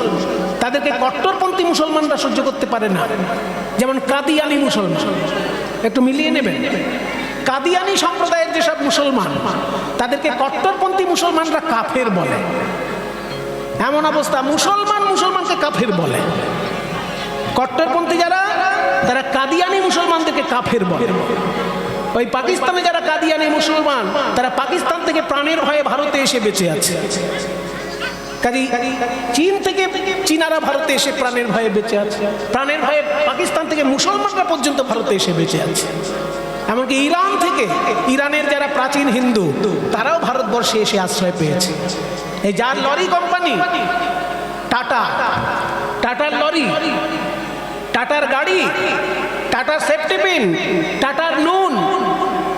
তাদেরকে কট্টরপন্থী মুসলমানরা সহ্য করতে পারে না। যেমন কাদিয়ানি মুসলমান, একটু মিলিয়ে নেবেন। কাদিয়ানি সম্প্রদায়ের যেসব মুসলমান, তাদেরকে কট্টরপন্থী মুসলমানরা কাফের বলে। এমন অবস্থা, মুসলমানকে কাফের বলে। কট্টরপন্থী যারা, তারা কাদিয়ানি মুসলমানদেরকে কাফের বলে। ওই পাকিস্তানে যারা কাদিয়ানি মুসলমান, তারা পাকিস্তান থেকে প্রাণের ভয়ে ভারতে এসে বেঁচে আছে। কাজেই চীন থেকে চীনারা ভারতে এসে প্রাণের ভয়ে বেঁচে আছে, প্রাণের ভয়ে পাকিস্তান থেকে মুসলমানরা পর্যন্ত ভারতে এসে বেঁচে আছে। এমনকি ইরান থেকে, ইরানের যারা প্রাচীন হিন্দু, তারাও ভারতবর্ষে এসে আশ্রয় পেয়েছে। এই যার লরি কোম্পানি টাটার লরি, টাটার গাড়ি, টাটার সেফটি পিন, টাটার নুন,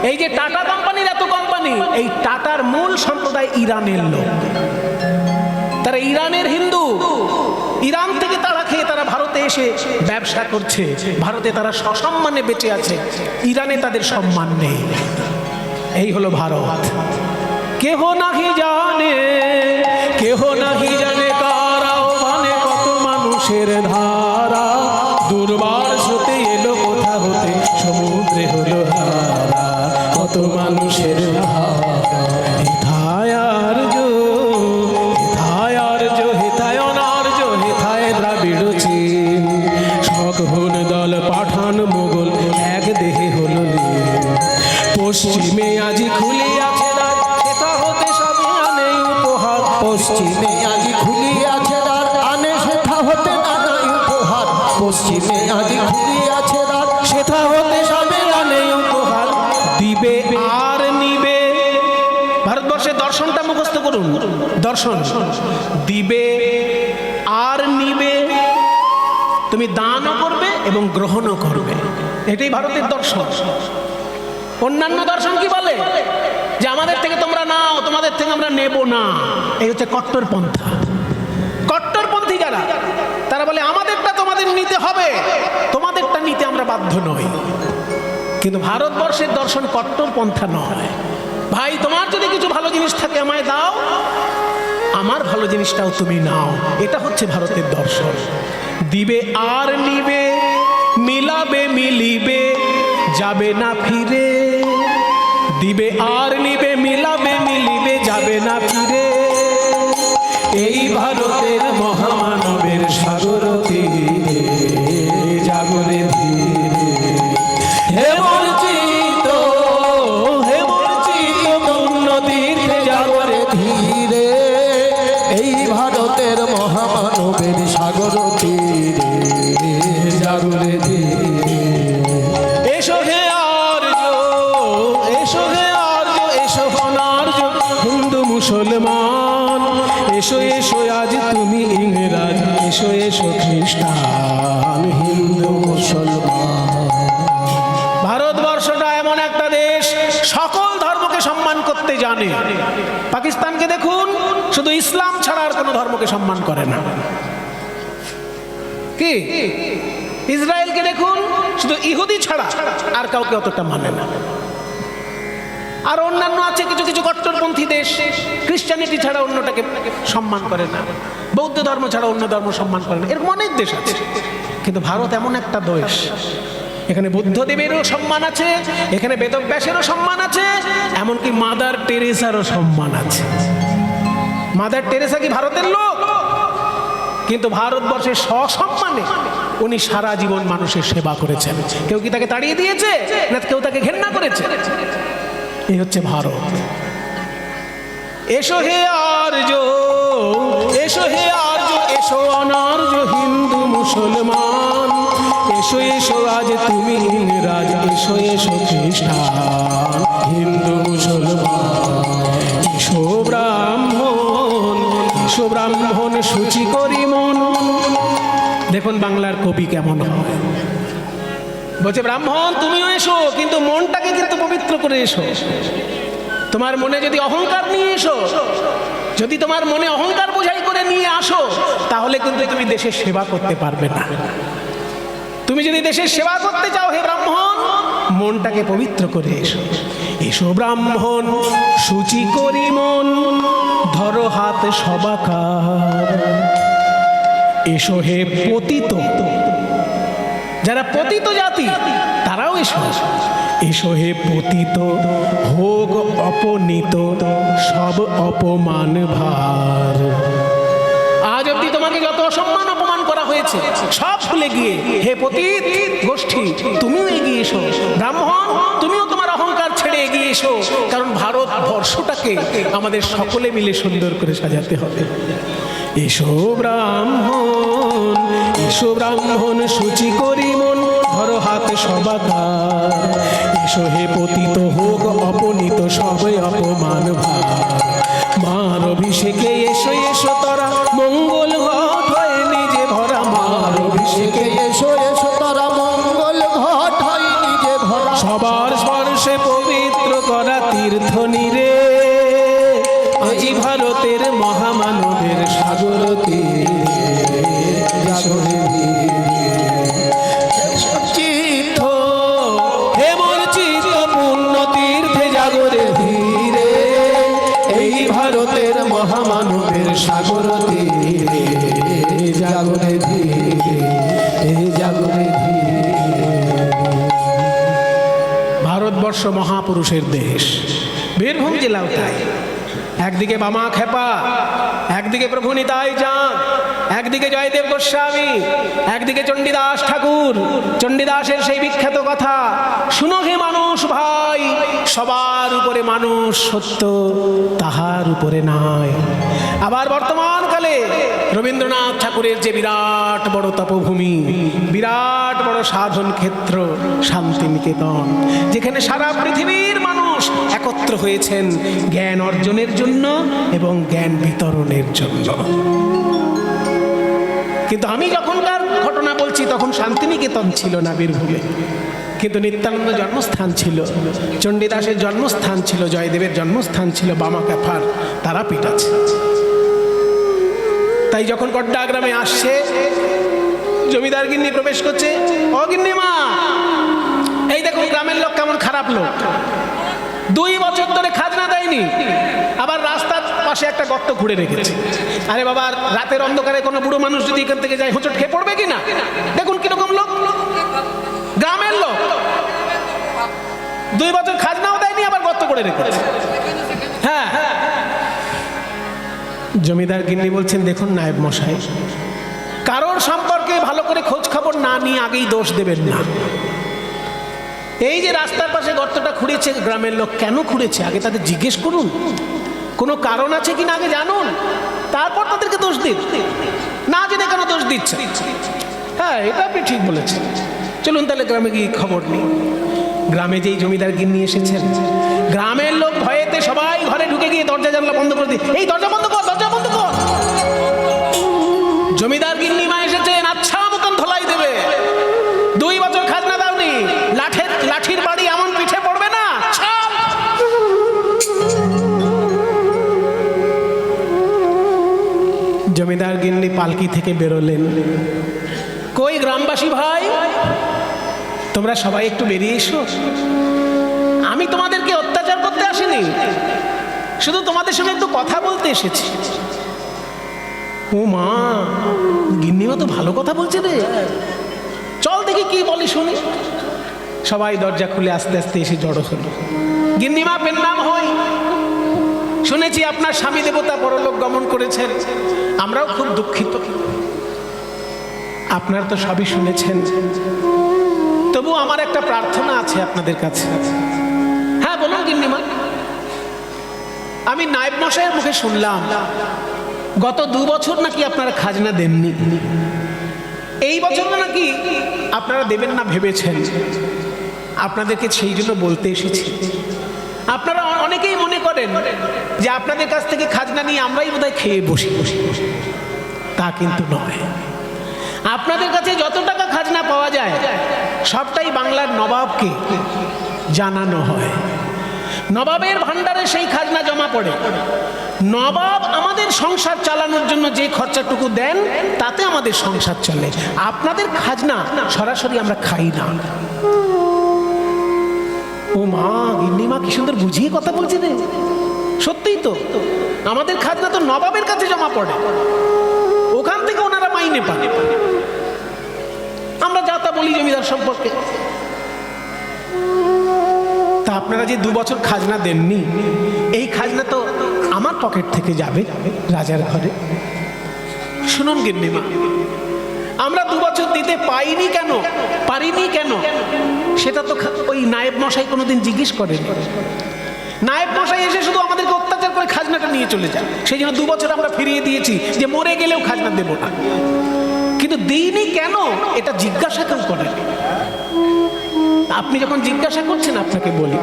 এই যে টাটা কোম্পানির এত কোম্পানি, এই টাটার মূল সম্প্রদায় ইরানের লোক। তারা ইরানের হিন্দু, ইরান থেকে তারা খেয়ে তারা ভারতে এসে ব্যবসা করছে। ভারতে তারা সসম্মানে বেঁচে আছে, ইরানে তাদের সম্মান নেই। এই হলো ভারত। কেহ নাহি জানে, কেহ নাহি জানে কার আহ্বানে কত মানুষের ধারা। দুর্বার স্রোতে এলো কোথা হতে, সমুদ্রে হলো হারা। কত মানুষের ধারা। হেথায় আর্য, হেথায় আর্য, হেথায় অনার্য, হেথায় দ্রাবিড় চীন। সকল দল পাঠান মোগল, এক দেহে হলো লীন। পশ্চিমে আজি খুলিয়াছে দ্বার, সেথা হতে সবে আনে উপহার। পশ্চিমে আজি খুলিয়াছে দ্বার, আনে সেথা হতে নানাই উপহার। পশ্চিমে আজি খুলিয়াছে দ্বার, সেথা হতে সবে আনে উপহার। দিবে আর নিবে। ভারতবর্ষের দর্শনটা মুখস্থ করুন। দর্শন, দিবে আর নিবে। তুমি দানও করবে এবং গ্রহণও করবে, এটাই ভারতের দর্শন। অন্যান্য দর্শন কি বলে? যে আমাদের থেকে তোমরা নাও, তোমাদের থেকে আমরা নেব না। এই হচ্ছে কট্টরপন্থা। কট্টরপন্থী যারা, তারা বলে আমাদেরটা তোমাদের নিতে হবে, তোমাদেরটা নিতে আমরা বাধ্য নই। কিন্তু ভারতবর্ষের দর্শন কট্টরপন্থা নয়। ভাই, তোমার যদি কিছু ভালো জিনিস থাকে আমায় দাও, আমার ভালো জিনিসটাও তুমি নাও। এটা হচ্ছে ভারতের দর্শন। দিবে আর নিবে, মিলাবে মিলিবে, যাবে না ফিরে। দিবে আর নিবে, মিলাবে মিলিবে, যাবে না ফিরে। এই ভারতের মহামানবের সাগর তীরে, জাগরে ধীরে। হে মর্জিত, হে মর্জিত পূর্ণ তীর্থে জাগরে ধীরে। এই ভারতের মহামানবের সাগর তীরে, জাগরে ধীরে। এসো হে আর্য, এসো হে আর্য, এসো অনার্য, হিন্দু মুসলমান। এসো এসো আজ তুমি ইংরাজ, এসো এসো খ্রিস্টান, হিন্দু মুসলমান। ভারতবর্ষটা এমন একটা দেশ, সকল ধর্মকে সম্মান করতে জানে। পাকিস্তানকে দেখুন, শুধু ইসলাম ছাড়া আর কোনো ধর্মকে সম্মান করে না। কি? ইসরায়েলকে দেখুন, শুধু ইহুদি ছাড়া আর কাউকে অতটা মানে না। আর অন্যান্য আছে কিছু কিছু কট্টরপন্থী দেশ, খ্রিস্টানিটি ছাড়া অন্যটাকে সম্মান করে না। বৌদ্ধ ধর্ম ছাড়া অন্য ধর্ম সম্মান করে না, এরকম অনেক দেশ আছে। কিন্তু ভারত এমন একটা দেশ, এখানে বুদ্ধদেবেরও সম্মান আছে, এখানে বেদব্যাসেরও সম্মান আছে, এমনকি মাদার টেরেসারও সম্মান আছে। মাদার টেরেসা কি ভারতের লোক? কিন্তু ভারতবর্ষের সসম্মানে উনি সারা জীবন মানুষের সেবা করেছেন। কেউ কি তাকে তাড়িয়ে দিয়েছে, না কেউ তাকে ঘেন্না করেছে? এই হচ্ছে ভারত। এসো হে আর্য, এসো হে আর্য, এসো অনার্য হিন্দু মুসলমান, এসো এসো আজ তুমি ইংরাজ, এসো এসো খ্রিস্টান হিন্দু মুসলমান, এসো ব্রাহ্মণ, এসো ব্রাহ্মণ সূচি করি মন। দেখুন বাংলার কবি কেমন হয়, বলছে ব্রাহ্মণ তুমিও এসো, কিন্তু মনটাকে কিন্তু পবিত্র করে এসো। তোমার মনে যদি অহংকার নিয়ে এসো, যদি তোমার মনে অহংকার বোঝাই করে নিয়ে আসো, তাহলে কিন্তু তুমি দেশের সেবা করতে পারবে না। তুমি যদি দেশের সেবা করতে চাও হে ব্রাহ্মণ, মনটাকে পবিত্র করে এসো। এসো ব্রাহ্মণ সূচি করি মন, ধরো হাত সবাকার, এসো হে পতিত, যারা পতিত জাতি তারাও এসো, এসো হে পতিত হোক অপনীত সব অপমান ভার। আজ অব্দি তোমাকে যত অসম্মান অপমান করা হয়েছে সব ভুলে গিয়ে হে পতিত গোষ্ঠী তুমিও এগিয়ে এসো। ব্রাহ্মণ তুমিও তোমার অহংকার ছেড়ে এগিয়ে এসো, কারণ ভারতবর্ষটাকে আমাদের সকলে মিলে সুন্দর করে সাজাতে হবে। এসো ব্রাহ্মণ, এসো ব্রাহ্মণ সূচি করি মন, ধরো হাত সবাকার, এসো হে পতিত হোক অপনীত সবে অপমান ভার। মান অভিষেকে এসো এসো তরা, মঙ্গল ঘট হয় নিজে ভরা, মান অভিষেকে এসো এসো তারা, মঙ্গল ঘট হয় নিজে ভরা, সবার স্পর্শে পবিত্র করা তীর্থ নীরে, আজি ভারতের মহামানবের সাগর তীরে, জাগরে চিত্ত হে মোর চিত্ত পূর্ণ তীর্থে জাগরে ধীরে, এই ভারতের মহামানবের সাগর তীরে, জাগরে ধীরে, এই জাগরে ধীরে। ভারতবর্ষ মহাপুরুষের দেশ, বীরভূম জেলাও তাই। একদিকে বামা খেপা, একদিকে প্রভু নিতাই চাঁদ, একদিকে জয়দেব গোস্বামী, একদিকে চণ্ডীদাস ঠাকুর। চণ্ডীদাসের সেই বিখ্যাত কথা, শুনো হে মানুষ ভাই, সবার উপরে মানুষ সত্য, তাহার উপরে নাই। আবার বর্তমান কালে রবীন্দ্রনাথ ঠাকুরের যে বিরাট বড় তপভূমি, বিরাট বড় সাধন ক্ষেত্র শান্তিনিকেতন, যেখানে সারা পৃথিবীর মানুষ একত্র হয়েছেন জ্ঞান অর্জনের জন্য এবং জ্ঞান বিতরণের জন্য। কিন্তু আমি যখনকার ঘটনা বলছি তখন শান্তিনিকেতন ছিল না বীরভূমে, কিন্তু নিত্যানন্দ জন্মস্থান ছিল, চণ্ডীদাসের জন্মস্থান ছিল, জয়দেবের জন্মস্থান ছিল, বামা ক্যাফার তারাপীঠ আছে। তাই যখন গড্ডা গ্রামে আসছে, জমিদার গিন্নি প্রবেশ করছে, ও গিন্নি মা এই দেখুন গ্রামের লোক কেমন খারাপ লোক, 2 বছর ধরে খাজনা দেয়নি, আবার রাস্তার পাশে একটা গর্ত খুঁড়ে রেখেছে। আরে বাবা, রাতের অন্ধকারে কোনো বুড়ো মানুষ যদি এখান থেকে যায় হোঁচট খেয়ে পড়বে কিনা? দেখুন কিরকম লোক, গ্রামের লোক, 2 বছর খাজনাও দেয়নি, আবার গর্ত করে রেখেছে। হ্যাঁ, জমিদার গিন্নি বলছেন, দেখুন নায়েব মশাই, কারোর সম্পর্কে ভালো করে খোঁজ খবর না নিয়ে আগেই দোষ দেবেন না। এই যে রাস্তার পাশে গর্তটা খুঁড়েছে গ্রামের লোক, কেন খুঁড়েছে আগে তাদের জিজ্ঞেস করুন, কোনো কারণ আছে কিনা আগে জানুন, তারপর তাদেরকে দোষ দিন, না জেনে কেন দোষ দিচ্ছে। হ্যাঁ, এটা আপনি ঠিক বলেছেন। চলুন তাহলে গ্রামে গিয়ে খবর নিই। গ্রামে যেই জমিদার গিন্নি এসেছেন, গ্রামের লোক ভয়েতে সবাই ঘরে ঢুকে গিয়ে দরজা জানলা বন্ধ করে দিই, এই দরজা বন্ধ কর, দরজা বন্ধ কর। জমিদার গিন্নি মা এসেছেন, আচ্ছা মতন ধলাই দেবে, 2 বছর খাজনা দাওনি, লাঠির বাড়ি এমন পিঠে পড়বে না। জমিদার গিন্নি পালকি থেকে বেরোলেন, কই গ্রামবাসী ভাই, তোমরা সবাই একটু বেরিয়ে এসো, আমি তোমাদেরকে অত্যাচার করতে আসিনি, শুধু তোমাদের সঙ্গে একটু কথা বলতে এসেছি। ও মা, গিন্নিমা তো ভালো কথা বলছে রে, চল দেখি কি বলি শুনি। সবাই দরজা খুলে আস্তে আস্তে এসে জড়ো হলো। গিন্নিমা পেন্নাম হই, শুনেছি আপনার স্বামী দেবতা পরলোক গমন করেছেন, আমরাও খুব দুঃখিত। আপনার তো সবই শুনেছেন, তবু আমার একটা প্রার্থনা আছে আপনাদের কাছে। হ্যাঁ বলুন গিন্নিমা। আমি নায়েব মশাইয়ের মুখে শুনলাম গত 2 বছর নাকি আপনারা খাজনা দেননি, এই বছর নাকি আপনারা দেবেন না ভেবেছেন। আপনাদেরকে সেই জন্য বলতে এসেছি। আপনারা অনেকেই মনে করেন যে আপনাদের কাছ থেকে খাজনা নিয়ে আমরাই বোধহয় খেয়ে বসি, তা কিন্তু নয়। আপনাদের কাছে যত টাকা খাজনা পাওয়া যায় সবটাই বাংলার নবাবকে জানানো হয়। নবাবের ভান্ডারে সেই খাজনা জমা পড়ে। নবাব আমাদের সংসার চালানোর জন্য যে খরচাটুকু দেন তাতে আমাদের সংসার চলে। আপনাদের খাজনা সরাসরি আমরা খাই না। ও মা, গিন্নিমা কি সুন্দর বুঝিয়ে কথা বলছে রে। সত্যিই তো, আমাদের খাজনা তো নবাবের কাছে জমা পড়ে, ওখান থেকে ওনারা মাইনে পান। আমরা যা তা বলি জমিদার সম্পর্কে। তা আপনারা যে 2 বছর খাজনা দেননি, এই খাজনা তো আমার পকেট থেকে যাবে রাজার ঘরে। শুনুন গিন্নিমা, আমরা 2 বছর দিতে পাইনি কেন, পারিনি কেন, সেটা তো ওই নায়েব মশাই কোনোদিন জিজ্ঞেস করেন। নায়েব মশাই এসে শুধু আমাদেরকে অত্যাচার করে খাজনাটা নিয়ে চলে যায়। সেই জন্য 2 বছর আমরা ফিরিয়ে দিয়েছি যে মরে গেলেও খাজনা দেব না। কিন্তু দিইনি কেন এটা জিজ্ঞাসা কেউ করেন। আপনি যখন জিজ্ঞাসা করছেন আপনাকে বলি,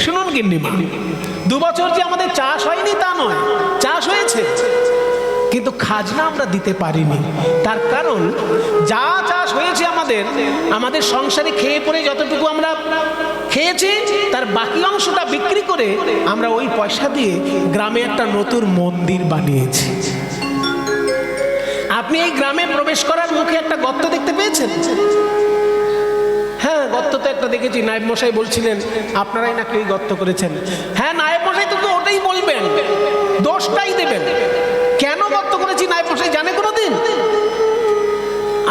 শুনুন গিন্নিমা, 2 বছর যে আমাদের চাষ হয়নি তা নয়, চাষ হয়েছে, কিন্তু খাজনা আমরা দিতে পারিনি। তার কারণ যা চাষ হয়েছে আমাদের সংসারে খেয়ে পড়ে যতটুকু আমরা খেয়েছি তার বাকি অংশটা বিক্রি করে আমরা ওই পয়সা দিয়ে গ্রামে একটা নতুন মন্দির বানিয়েছি। আপনি এই গ্রামে প্রবেশ করার মুখে একটা গর্ত দেখতে পেয়েছেন? হ্যাঁ, গর্ত তো একটা দেখেছি। নায়েব মশাই বলছিলেন আপনারাই নাকি ওই গর্ত করেছেন। হ্যাঁ, নায়েব মশাই তো ওটাই বলবেন, দোষটাই দেবেন। কেন গর্ত করেছি নায়েব মশাই জানে কোনোদিন?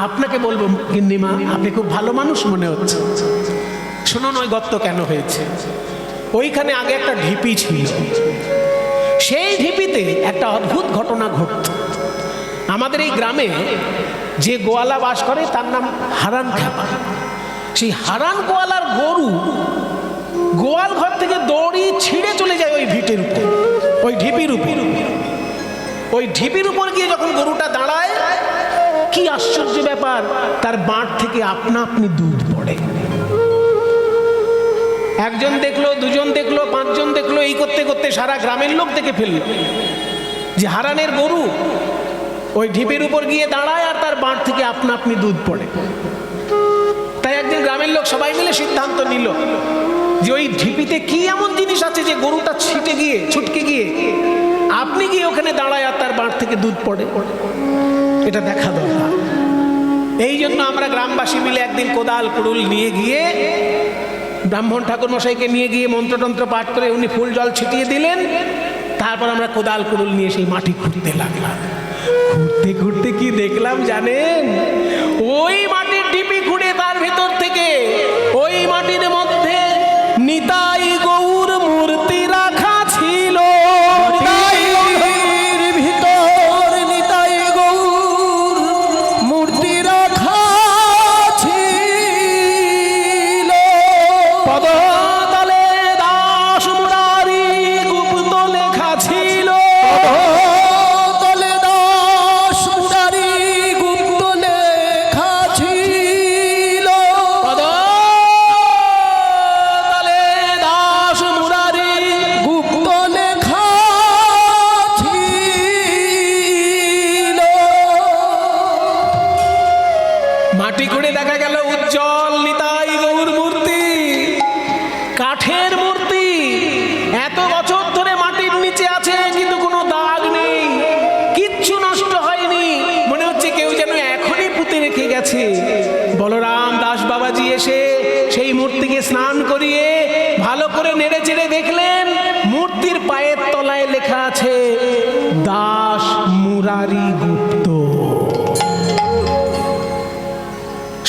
আপনাকে বলবো গিন্নিমা, আপনি খুব ভালো মানুষ মনে হচ্ছে। শুনুন ওই গর্ত কেন হয়েছে। ওইখানে আগে একটা ঢিপি ছিল। সেই ঢিপিতে একটা অদ্ভুত ঘটনা ঘটত। আমাদের এই গ্রামে যে গোয়ালা বাস করে তার নাম হারান খ্যাপা। সেই হারান গোয়ালার গরু গোয়াল ঘর থেকে দড়ি ছিঁড়ে চলে যায় ওই ভিটের উপর, ওই ঢিপির উপর। ওই ঢিপির উপর গিয়ে যখন গরুটা দাঁড়ায়, কি আশ্চর্য ব্যাপার, তার বাঁট থেকে আপনা আপনি দুধ পড়ে। একজন দেখলো, দুজন দেখলো, 5 জন দেখলো, এই করতে করতে সারা গ্রামের লোক দেখে ফেললো যে হারানের গরু ওই ঢিপির উপর গিয়ে দাঁড়ায় আর তার বাঁট থেকে আপনা আপনি দুধ পড়ে। তাই একদিন গ্রামের লোক সবাই মিলে সিদ্ধান্ত নিল যে ওই ঢিপিতে কি এমন জিনিস আছে যে গরুটা ছুটকে গিয়ে আপনি গিয়ে ওখানে দাঁড়ায় আর তার বাঁট থেকে দুধ পড়ে, এটা দেখা দরকার। এই জন্য আমরা গ্রামবাসী মিলে একদিন কোদাল কুড়ুল নিয়ে গিয়ে ব্রাহ্মণ ঠাকুর মশাইকে নিয়ে গিয়ে মন্ত্রতন্ত্র পাঠ করে উনি ফুল জল ছিটিয়ে দিলেন। তারপর আমরা কোদাল কুড়ুল নিয়ে সেই মাটি খুঁড়তে লাগলাম। ঘুরতে ঘুরতে কি দেখলাম জানেন? ওই মাটির ঢিপি খুঁড়ে তার ভিতর থেকে ওই মাটির মধ্যে নিতাই গৌর মূর্তি রাখা ছিল। ভিতর নিতাই গৌর মূর্তি রাখা ছিল। পদতলে দাস মুরারি গুপ্ত লেখা ছিল। পদতলে দাস মুরারি গুপ্ত লেখা ছিল। পদতলে দাস মুরারি গুপ্ত লেখা ছিল। মাটি খুঁড়ে দেখা গেল উজ্জ্বল নিতাই গৌর মূর্তি, কাঠের মূর্তি। এত বছর ধরে মাটির নিচে আছে কিন্তু কোনো দাগ নেই, কিচ্ছু নষ্ট হয়নি। মনে হচ্ছে কেউ যেন এখনই পুঁতে রেখে গেছে। বলরাম দাস বাবাজি এসে সেই মূর্তিকে স্নান করিয়ে ভালো করে নেড়ে চেড়ে দেখলেন মূর্তির পায়ের তলায় লেখা আছে দাস মুরারি। মুরারি গুপ্ত।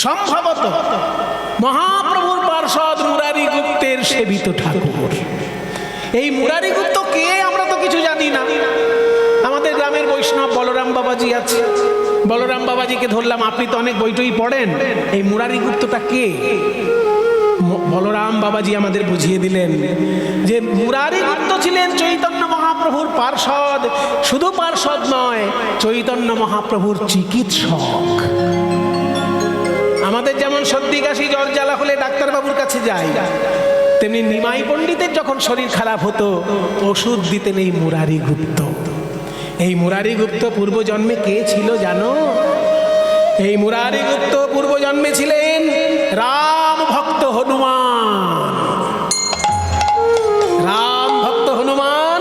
সম্ভবত মহাপ্রভুর পার্ষদ মুরারি গুপ্তের সেবিত ঠাকুর। এই মুরারি গুপ্ত কে আমরা তো কিছু জানি না। আমাদের গ্রামের বৈষ্ণব বলরাম বাবাজি আছে, বলরাম বাবাজিকে ধরলাম, আপনি তো অনেক বইটই পড়েন, এই মুরারি গুপ্তটা কে? বলরাম বাবাজি আমাদের বুঝিয়ে দিলেন যে মুরারি গুপ্ত ছিলেন চৈতন্য মহাপ্রভুর পার্ষদ। শুধু পার্ষদ নয়, চৈতন্য মহাপ্রভুর চিকিৎসক। আমাদের যেমন সর্দি কাশি জ্বর জ্বালা হলে ডাক্তারবাবুর কাছে যাই, তেমনি নিমাই পণ্ডিতের যখন শরীর খারাপ হতো ওষুধ দিতেন এই মুরারি গুপ্ত। এই মুরারি গুপ্ত পূর্বজন্মে কে ছিল জানো? এই মুরারি গুপ্ত পূর্বজন্মে ছিলেন রাম ভক্ত হনুমান। রাম ভক্ত হনুমান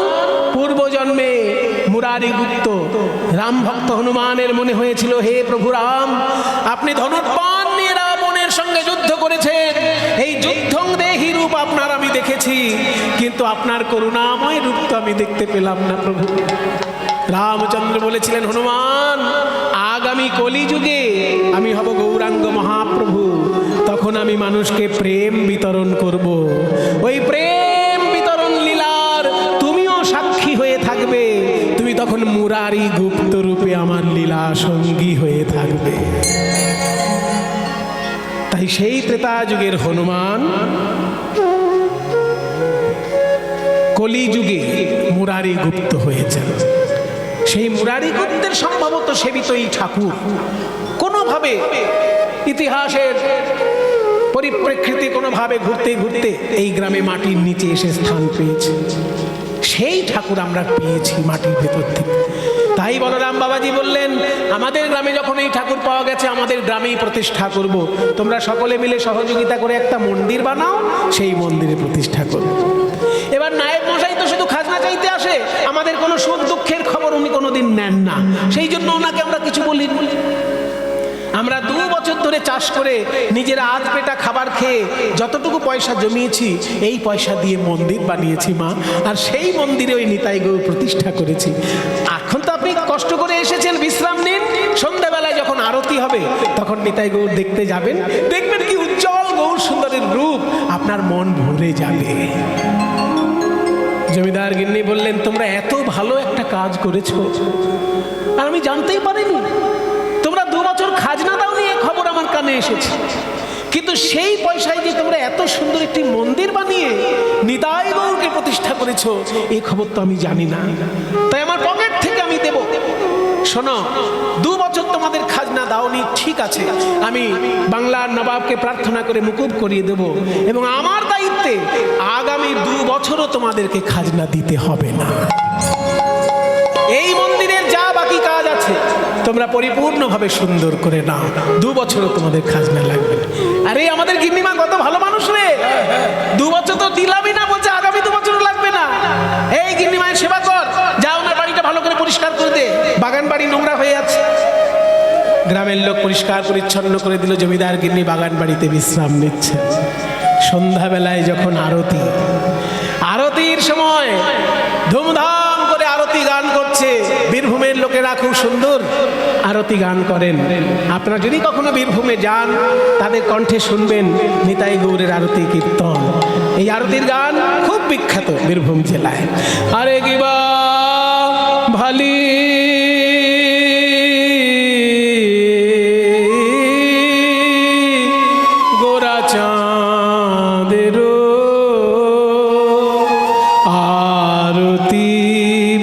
পূর্বজন্মে মুরারি গুপ্ত। রাম ভক্ত হনুমানের মনে হয়েছিল, হে প্রভু রাম, আপনি ধনুর্বাণ নিয়ে রাবণের সঙ্গে যুদ্ধ করেছেন, এই যুদ্ধং দেহি রূপ আপনার আমি দেখেছি, কিন্তু আপনার করুণাময় রূপ তো আমি দেখতে পেলাম না প্রভু। রামচন্দ্র বলেছিলেন, হনুমান, আগামী কলিযুগে আমি হব গৌরাঙ্গ মহাপ্রভু, তখন আমি মানুষকে প্রেম বিতরণ করব। ওই প্রেম বিতরণ লীলার তুমিও সাক্ষী হয়ে থাকবে, তুমি তখন মুরারি গুপ্ত রূপে আমার লীলা সঙ্গী হয়ে থাকবে। তাই সেই ত্রেতা যুগের হনুমান কলিযুগে মুরারি গুপ্ত হয়েছেন। সেই মুরারি গুপ্তের সম্ভবত সেবিত এই ঠাকুর কোনোভাবে ইতিহাসের পরিপ্রেক্ষিতে কোনোভাবে ঘুরতে ঘুরতে এই গ্রামে মাটির নিচে এসে স্থান পেয়েছে। সেই ঠাকুর আমরা পেয়েছি মাটির ভেতর থেকে। তাই বলরাম বাবাজি বললেন, আমাদের গ্রামে যখন এই ঠাকুর পাওয়া গেছে, আমাদের গ্রামেই প্রতিষ্ঠা করব। তোমরা সকলে মিলে সহযোগিতা করে একটা মন্দির বানাও, সেই মন্দিরে প্রতিষ্ঠা করো। এবার নায়েব মশাই তো শুধু খাজনা চাইতে আসে, আমাদের কোনো সুখ দুঃখের খবর উনি কোনোদিন নেন না। সেই জন্য ওনাকে আমরা কিছু বলি। আমরা 2 বছর ধরে চাষ করে নিজেরা আধ পেটা খাবার খেয়ে যতটুকু পয়সা জমিয়েছি, এই পয়সা দিয়ে মন্দির বানিয়েছি মা, আর সেই মন্দিরে ওই নিতাই গৌর প্রতিষ্ঠা করেছি। এখন তো আপনি কষ্ট করে এসেছেন, বিশ্রাম নিন, সন্ধ্যাবেলায় যখন আরতি হবে তখন নিতাই গৌর দেখতে যাবেন, দেখবেন কি উজ্জ্বল গৌর সুন্দরের রূপ, আপনার মন ভরে যাবে। জমিদার গিন্নি বললেন, তোমরা এত ভালো একটা কাজ করেছো আর আমি জানতেই পারিনি। তোমরা 2 বছর খাজনা দাওনি, এই খবর আমার কানে এসেছে, কিন্তু সেই পয়সায় যে তোমরা এত সুন্দর একটি মন্দির বানিয়ে নিতাই গৌরকে প্রতিষ্ঠা করেছো, এই খবর তো আমি জানি না। তাই আমার পকেট থেকে আমি দেব। শোনো, 2 বছর তোমাদের খাজনা দাওনি, ঠিক আছে, আমি বাংলার নবাবকে প্রার্থনা করে মুকুব করিয়ে দেব, এবং আমার দায়িত্বে আগামী 2 বছরও তোমাদেরকে খাজনা দিতে হবে না। এই মন্দিরের যা বাকি কাজ আছে তোমরা পরিপূর্ণভাবে সুন্দর করে নাও, 2 বছরও তোমাদের খাজনা লাগবে না। আরে আমাদের গিন্নিমা কত ভালো মানুষ রে, 2 বছর তো দিলামই না, বলছে আগামী 2 বছরও লাগবে না। এই গিন্নিমায়ের সেবা কর, যা ওনার বাড়িটা ভালো করে পরিষ্কার করে দে, বাগান বাড়ি নোংরা হয়ে আছে। গ্রামের লোক পরিষ্কার পরিচ্ছন্ন করে দিল। জমিদার গিন্নি বাগান বাড়িতে বিশ্রাম নিচ্ছে। সন্ধ্যাবেলায় যখন আরতি, আরতির সময় ধুমধাম করে আরতি গান করছে। বীরভূমের লোকেরা খুব সুন্দর আরতি গান করেন। আপনারা যদি কখনো বীরভূমে যান, তাদের কণ্ঠে শুনবেন নিতাই গৌরের আরতি কীর্তন। এই আরতির গান খুব বিখ্যাত বীরভূম জেলায়। আরে গিবা ভালি গোরা চাঁদের আরতি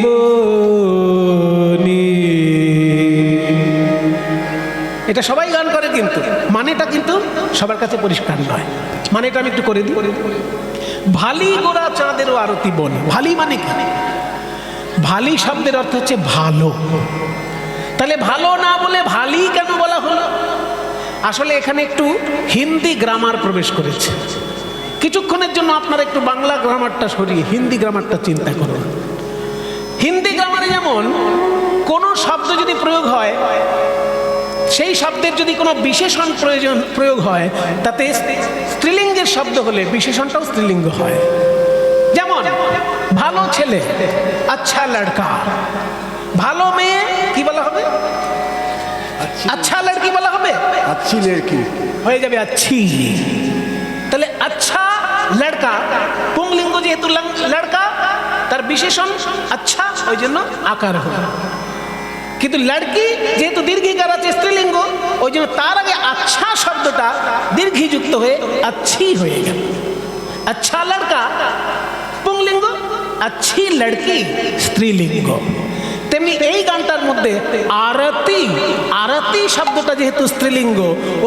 বনি। এটা সবাই গান করে, কিন্তু মানেটা কিন্তু সবার কাছে পরিষ্কার নয়। মানেটা আমি একটু করে দিই। ভালি গোরা চাঁদেরও আরতি বনি। ভালি মানে কি? ভালি শব্দের অর্থ হচ্ছে ভালো। তাহলে ভালো না বলে ভালি কেন বলা হলো? আসলে এখানে একটু হিন্দি গ্রামার প্রবেশ করেছে। কিছুক্ষণের জন্য আপনারা একটু বাংলা গ্রামারটা সরিয়ে হিন্দি গ্রামারটা চিন্তা করুন। হিন্দি গ্রামারে যেমন কোনো শব্দ যদি প্রয়োগ হয়, সেই শব্দের যদি কোনো বিশেষণ প্রয়োগ হয়, তাতে স্ত্রীলিঙ্গের শব্দ হলে বিশেষণটাও স্ত্রীলিঙ্গ হয়। যেমন ভালো ছেলে, আচ্ছা লড়কা। ভালো মেয়ে কি বলা আচ্ছা লড়কি বলা হবে, अच्छी लड़की। হয়ে যাবে আচ্ছি। তাহলে আচ্ছা লড়কা পুংলিঙ্গ, যেহেতু লড়কা তার বিশেষণ আচ্ছা, ওই জন্য আকার হলো। কিন্তু লড়কি যেহেতু দীর্ঘিকার আছে স্ত্রীলিঙ্গ, ওই জন্য তার আগে আচ্ছা শব্দটা দীর্ঘিযুক্ত হয়ে আচ্ছি হয়ে গেল। আচ্ছা লড়কা পুংলিঙ্গ, আচ্ছি লড়কি স্ত্রীলিঙ্গ। তেমনি এই গানটার মধ্যে আরতি, আরতি শব্দটা যেহেতু স্ত্রীলিঙ্গ,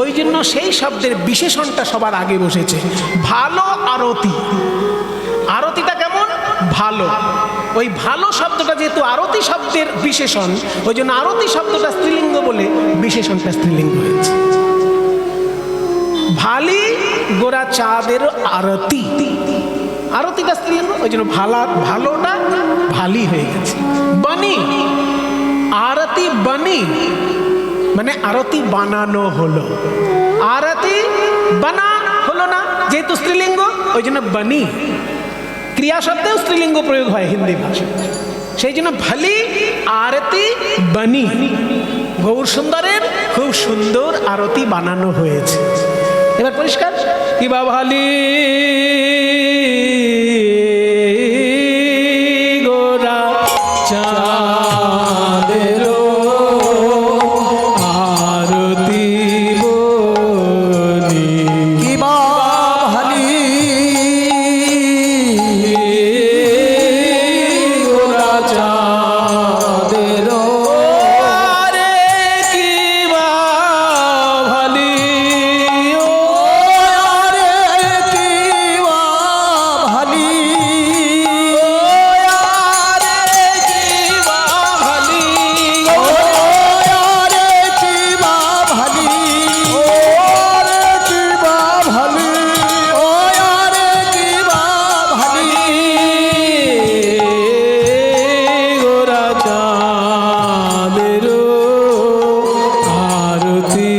ওই জন্য সেই শব্দের বিশেষণটা সবার আগে বসেছে, ভালো আরতি। আরতিটা কেমন? ভালো। ওই ভালো শব্দটা যেহেতু আরতি শব্দের বিশেষণ, ওই জন্য আরতি শব্দটা স্ত্রীলিঙ্গ বলে বিশেষণটা স্ত্রীলিঙ্গ হয়েছে। ভালি গোরা চাঁদের আরতি, আরতিটা স্ত্রীলিঙ্গ, ওই জন্য ভালোটা ভালি হয়ে গেছে। বনি, আরতি বনি মানে আরতি বানানো হলো, আরতি বানা হলো না যেহেতু স্ত্রীলিঙ্গ, ওই জন্য বনি। ক্রিয়া শব্দেও স্ত্রীলিঙ্গ প্রয়োগ হয় হিন্দি ভাষায়, সেই জন্য ভালি আরতি বনি। গৌর সুন্দরের খুব সুন্দর আরতি বানানো হয়েছে। এবার পরিষ্কার কিবা ভালি গোরা চাঁদের আরতি বনি, কিবা ভালি গোরা চাঁদের আরে কিবা ভালি আরে কিবা ভালি আরে কিবা ভালি আরে কিবা ভালি अरे की भली ও আরে কিবা ভালি গোরা চাঁদের আরতি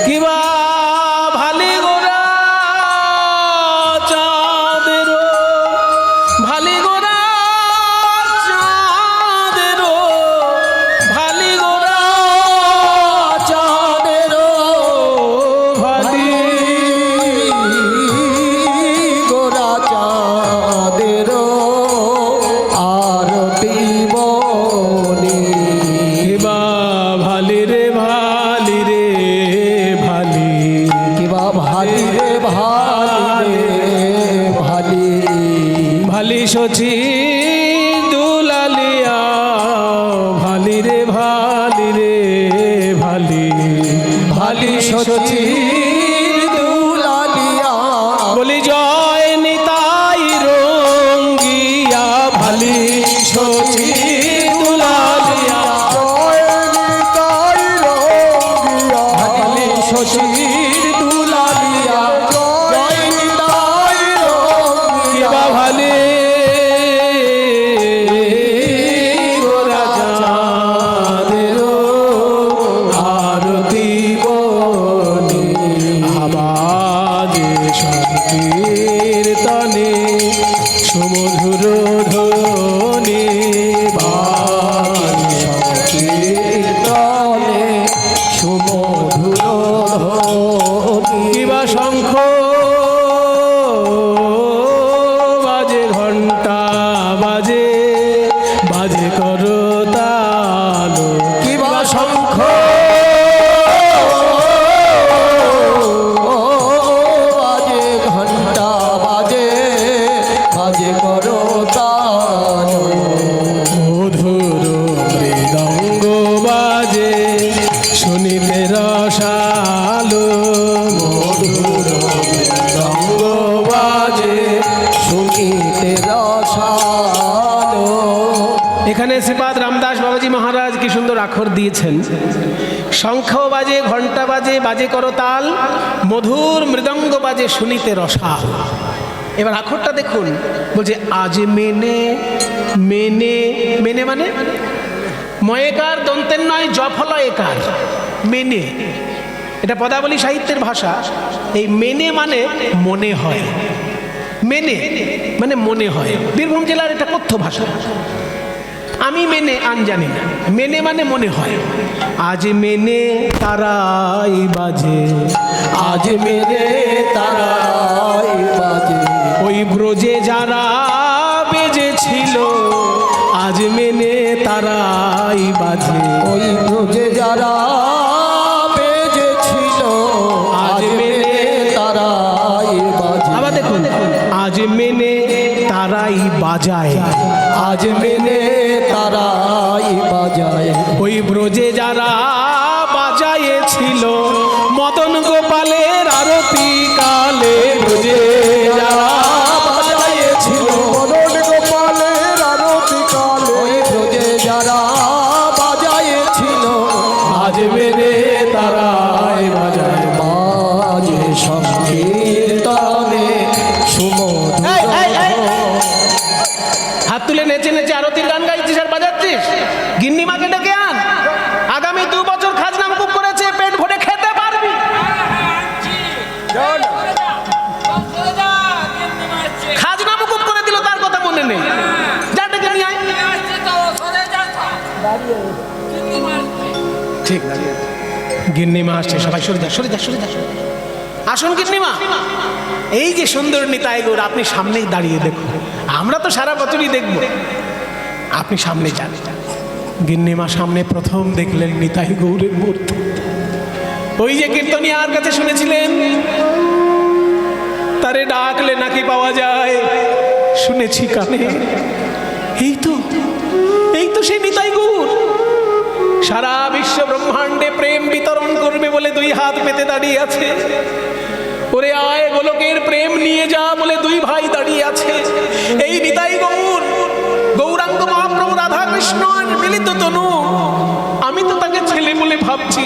কিবা ভালি গোরা চাঁদের, ভালি গোরা চাঁদের, ভালি গোরা চাঁদের ভালি গোরা চাঁদের আরতি বনি কিবা ভালি রে ভালি রে ভালি, কিবা ভালি রে ভালি রে ভালি ভালি সচি দুলালিয়া, ভালি রে ভালি রে ভালি, ভালি সচি দুলালিয়া বলি জয় নিতাই রঙ্গিয়া, ভালি সচি দুলালিয়া, ভালি সচির দুলালিয়া, জয় নিতাই কিবা ভালি গোরা চাঁদের আরতি বনি, আবাজে সংকীর্তনে সুমধুর ধ্বনি, বাজে কীর্তনে সুমধুর ধ্বনি কিবা শঙ্খ বাজে, ঘন্টা বাজে, বাজে করতাল, কিবা শঙ্খ বাজে ঘন্টা বাজে বাজে করো তাল মধুর মৃদঙ্গ বাজে শুনিতে রসালো, মধুর মৃদঙ্গ বাজে। শুনিতে রসালো এখানে শ্রীপাদ রামদাস বাবাজি মহারাজ কি সুন্দর আখর দিয়েছেন। শঙ্খ বাজে, ঘন্টা বাজে, বাজে করতাল, মধুর মৃদঙ্গ বাজে শুনিতে রসাল। এবার আখরটা দেখুন, বলছে আজ মেনে, মেনে, মেনে মানে ময়েকার দন্তের নয়, জফল একার, মেনে। এটা পদাবলী সাহিত্যের ভাষা। এই মেনে মানে মনে হয়, মেনে মানে মনে হয়। বীরভূম জেলার এটা কথ্য ভাষা। আমি মেনে আন জানি না, মেনে মানে মনে হয়। আজ মেনে তারাই বাজে, আজ মেরে তারাই বাজে, ওই ব্রজে যারা বেজেছিল, আজ মেনে তারাই বাজে। ওই ব্রজে যারা বেজেছিল, আজ মেরে তারাই বাজে। আবার দেখুন, আজ মেনে তারাই বাজায়, আজ মেনে তারাই বাজায়, ওই ব্রজে যারা বাজায়েছিল, মদন গোপালের আরতি কালে ব্রজে যারা বাজায়েছিল, মদন গোপালের আরতি কালে, ওই ব্রজে যারা বাজায়েছিল, আজ মেনে তারাই বাজায়। বাজে সংকীর্তনে সুমধুর। এই, এই, এই, হাত তুলে নেচে নেচে আরতির গান গাইছিস আর বাজাচ্ছিস? গিন্নিমাকে ডেকে আন, আগামী 2 বছর খাজনা মুকুব করেছে, পেট ভরে খেতে পারবি। খাজনা মুকুব করে দিল, তার কথা মনে নেই, যা ডেকে নিয়ে আয়। ঠিক, গিন্নিমা আসছে, সবাই সরে যা, সরে যা, সরে যা, সরে যা। আসুন গিন্নিমা, এই যে সুন্দর নিতাই গৌর, আপনি সামনেই দাঁড়িয়ে দেখুন, আমরা তো সারা বছরই দেখব, আপনি সামনে যান। গিন্নিমা সামনে প্রথম দেখলেন নিতাই গৌরের মূর্তি। ওই যে কীর্তনিয়ার কাছে শুনেছিলেন, তারে ডাকলে নাকি পাওয়া যায়, শুনেছি কানে। এই তো, এই তো সেই নিতাই গৌর, সারা বিশ্ব ব্রহ্মাণ্ডে প্রেম বিতরণ করবে বলে 2 হাত পেতে দাঁড়িয়ে আছে। ওরে আয় গোলকের প্রেম নিয়ে যা বলে 2 ভাই দাঁড়িয়ে আছে। এই নিতাই গৌর, গৌরাঙ্গ মহাপ্রভু রাধা কৃষ্ণ মিলিত তনু। আমি তো তাকে ছেলে বলে ভাবছি,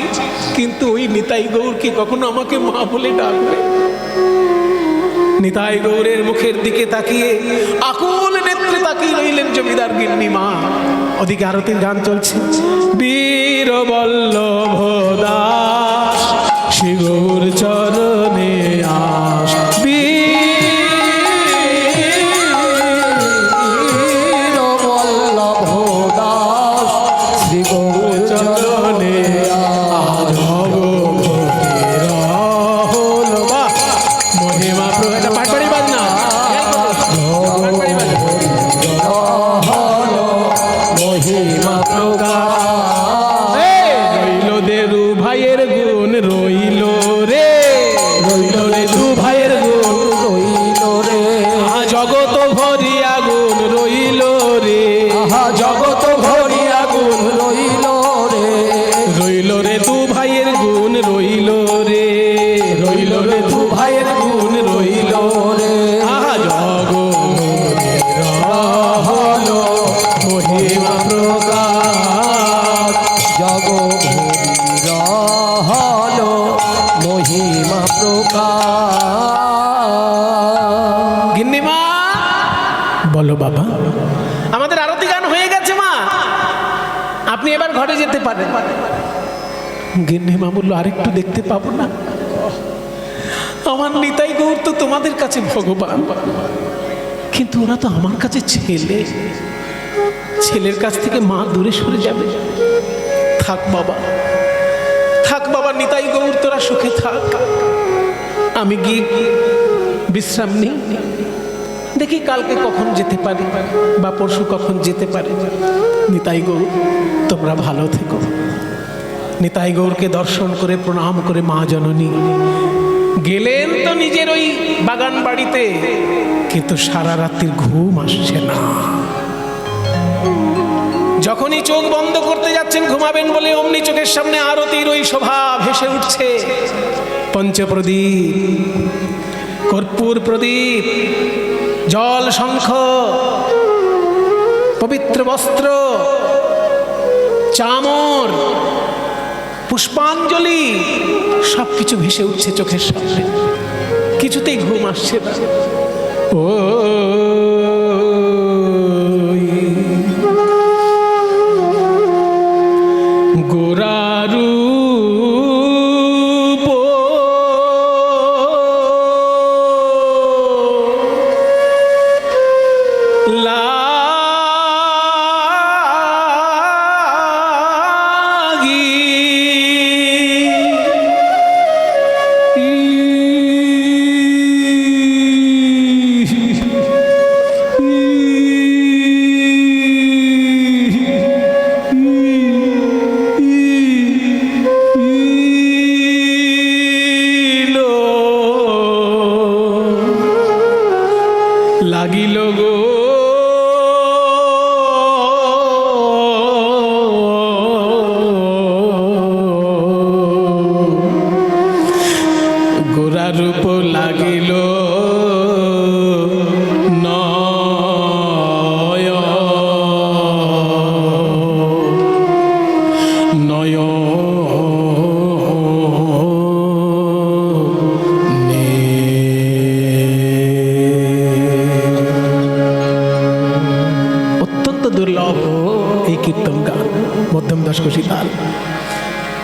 কিন্তু ওই নিতাই গৌর কি কখনো আমাকে মা বলে ডাকবে? নিতাই গৌরের মুখের দিকে তাকিয়ে আকুল নেত্রে তাকিয়ে রইলেন জমিদার গিন্নিমা। ওদিকে আরতির গান চলছে, বীর বল্লভ দাস শ্রী গৌর চরণে আস, বীর বল্লভ দাস শ্রী গৌর চরণে আজ। মহিমা প্রভু পাটপাড়ি বাজনা, মহিমা প্রকাশ, রইল দেরু ভাইয়ের গুণ, রইল রে, রইল রে 2 ভাইয়ের গুণ, রইল রে, জগত ভরিয়া গুণ রইল রে, আহা জগৎ ভরিয়া গুণ রইল রে, রইল রে 2 ভাইয়ের গুণ, রইল রে, রইল রে 2 ভাইয়ের গুণ, রইল রে। আহা জগ হলো মহিমা প্রকাশ, জগ ভরিয়া হলো মহিমা প্রকাশ। গিন্নিমা বলো বাবা, আমাদের আরতি গান হয়ে গেছে মা, আপনি এবার ঘরে যেতে পারেন। গিন্নিমা বললো, আরেকটু দেখতে পাবো না? আমার নিতাই গৌর তো তোমাদের কাছে ভগবান, কিন্তু ওরা তো আমার কাছে ছেলে, ছেলের কাছ থেকে মা দূরে সরে যাবে। থাক বাবা, থাক বাবা, নিতাই গৌর তোরা সুখে থাক, আমি গিয়ে বিশ্রাম নিই, দেখি কালকে কখন যেতে পারি বা পরশু কখন যেতে পারি। নিতাই গৌর তোমরা ভালো থেকো। নিতাই গৌরকে দর্শন করে প্রণাম করে মা জননী গেলেন তো নিজের ওই বাগান বাড়িতে, কিন্তু সারা রাত্রির ঘুম আসছে না। যখনই চোখ বন্ধ করতে যাচ্ছেন ঘুমাবেন বলে, অমনি চোখের সামনে আরতির ওই শোভা ভেসে উঠছে। পঞ্চপ্রদীপ, কর্পূর প্রদীপ, জল শঙ্খ, পবিত্র বস্ত্র, চামর, পুষ্পাঞ্জলি, সবকিছু ভেসে উঠছে চোখের সামনে, কিছুতেই ঘুম আসছে না। ও গোরারু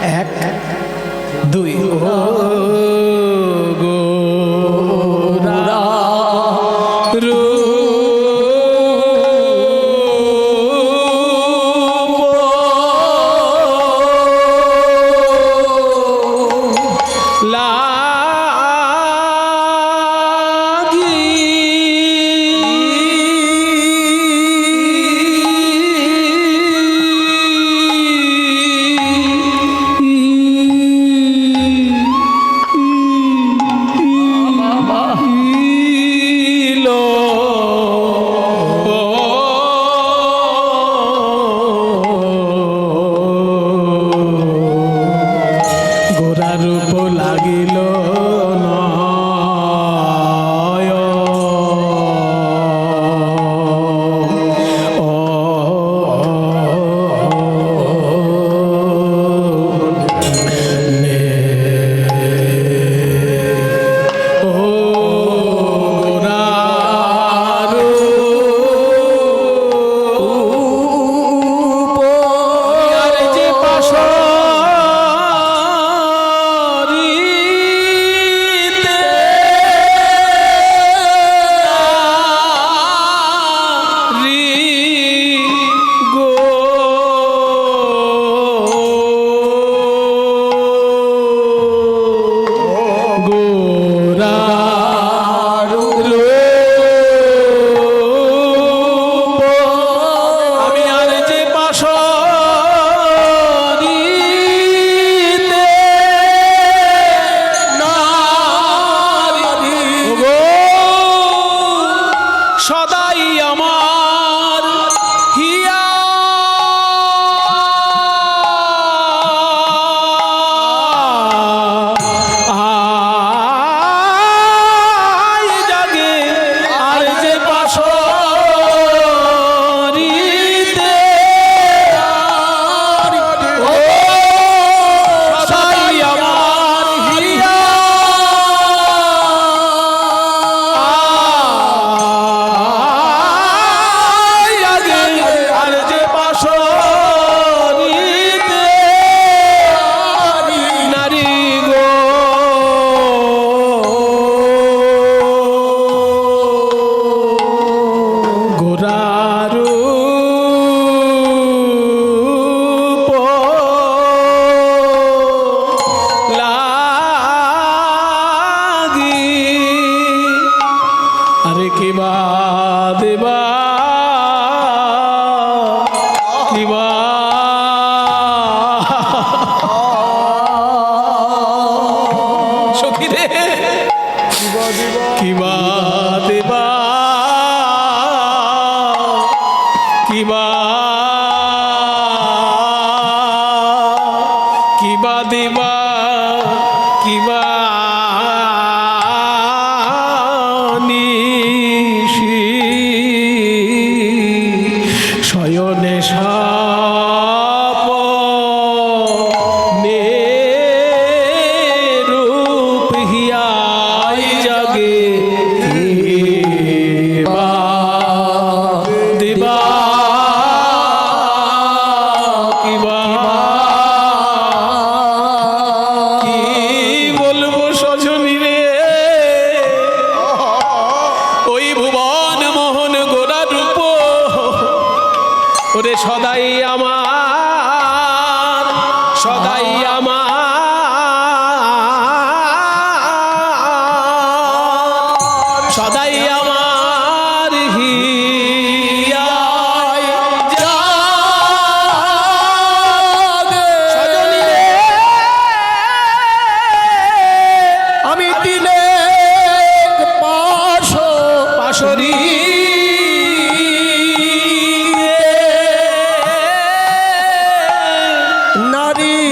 এক দুই ও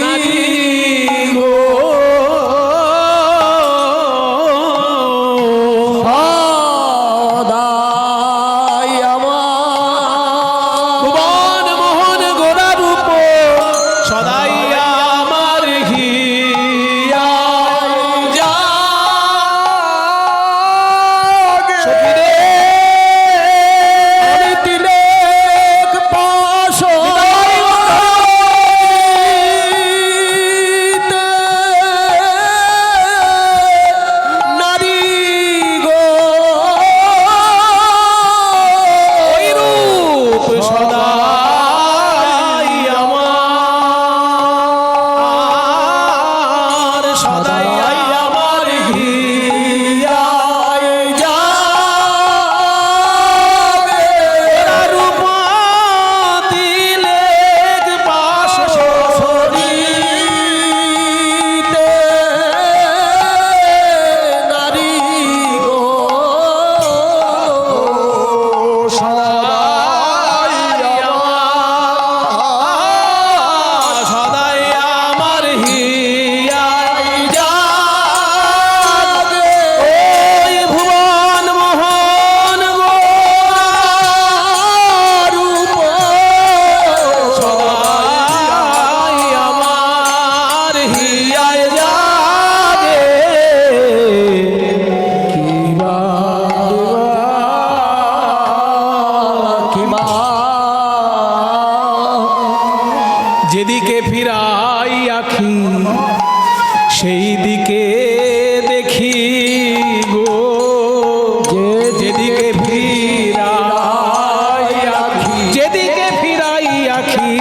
নারী সদাই আমার হিয়ায় যাবে রূপ দিলে পাশ সরিতে নারী গো সদাই আমার হিয়ায় যাবে ওই ভুবন মোহন গো রূপ সদাই আমার হিয়ায় যাবে কিবা যেদিকে ফিরাই আখি সেই দিকে দেখি গো যেদিকে ফিরাই আখি যেদিকে ফিরাই আখি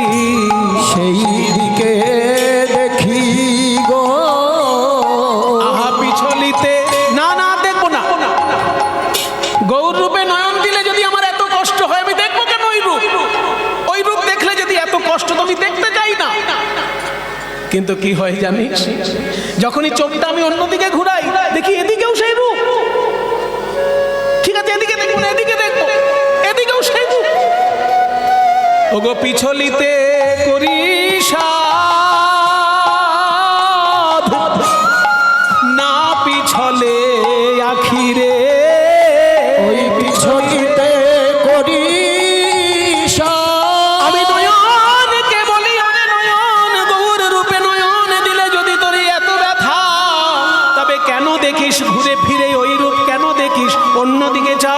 সেই দিকে দেখি গো আহা পিছলিতে না না দেখবো না গৌর রূপে নয়ন দিলে যদি আমার এত কষ্ট হয় আমি দেখবো কেন ওই রূপ দেখলে যদি এত কষ্ট তো আমি দেখতে চাই না কিন্তু কি হয় জানিস যখনই চোখটা আমি অন্যদিকে ঘুরাই দেখি এদিকেও সেই রূপ ঠিক আছে এদিকে দেখবো না এদিকে দেখবো এদিকেও সেই রূপ ওগো পিছলিতে করি সাধ না পিছলে আখিরে ওই পিছলিতে করি আমি নয়নকে বলি ওরে নয়ন গৌর রূপে নয়ন দিলে যদি তোর এত ব্যথা তবে কেন দেখিস ঘুরে ফিরে ওই রূপ কেন দেখিস অন্যদিকে যা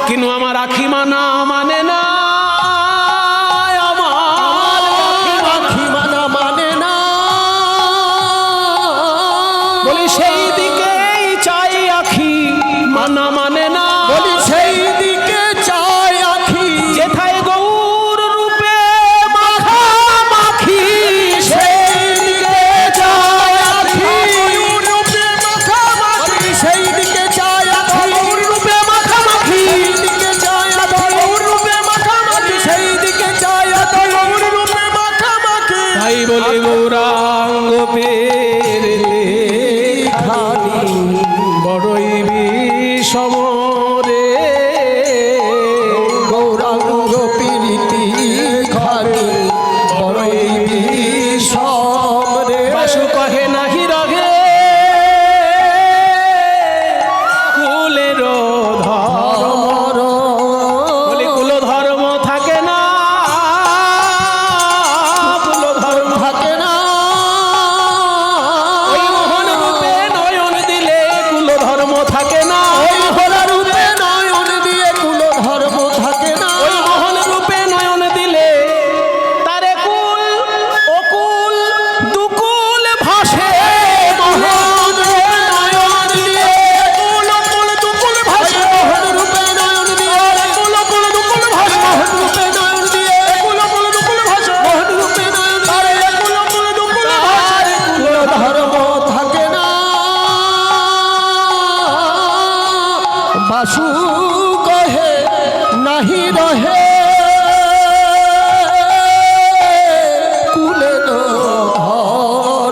কিন্তু আমার আখি মানা মানে না আমার আখি মানা মানে না বলি সেই দিকেই চাই আখি মানা মানে না বলি সেই দিকে চাই আখি যেথায় গৌর রূপে মাখামাখি সেই দিকে চাই আখি রূপে মাখামাখি সেই দিকে চাই আখি রূপে মাখামাখি সেই দিকে চাই আখি রূপে মাখামাখি সেই দিকে চাই আখি রূপে মাখামাখি তাই বলে গৌরাঙ্গ পেরে খানি বড়ই বিষম রে গৌরাঙ্গ প্রীতি খানি বড়ই বিষম রে বাসু কহে নাহি রহে কুলের ধর্ম বলি কুল ধর্ম থাকে না কুল ধর্ম থাকে না ওই মোহন রূপে নয়ন দিলে কুল ধর্ম থাকে না ওই ভোলা রূপে নয়ন দিয়ে কুল ধর্ম থাকে না ওই মোহন রূপে নয়ন দিলে তারে কুল অকুল দুকুল ভাসে মোহন নয়ন দিয়ে কুল কুল দুকুল ভাসে মোহন রূপে নয়ন দিয়ে কুল কুল দুকুল ভাসে মোহন রূপে নয়ন দিয়ে কুল কুল দুকুল ভাসে মোহন রূপে নয়ন দিয়ে কুল কুল দুকুল ভাসে কুল ধর্ম থাকে না বাসু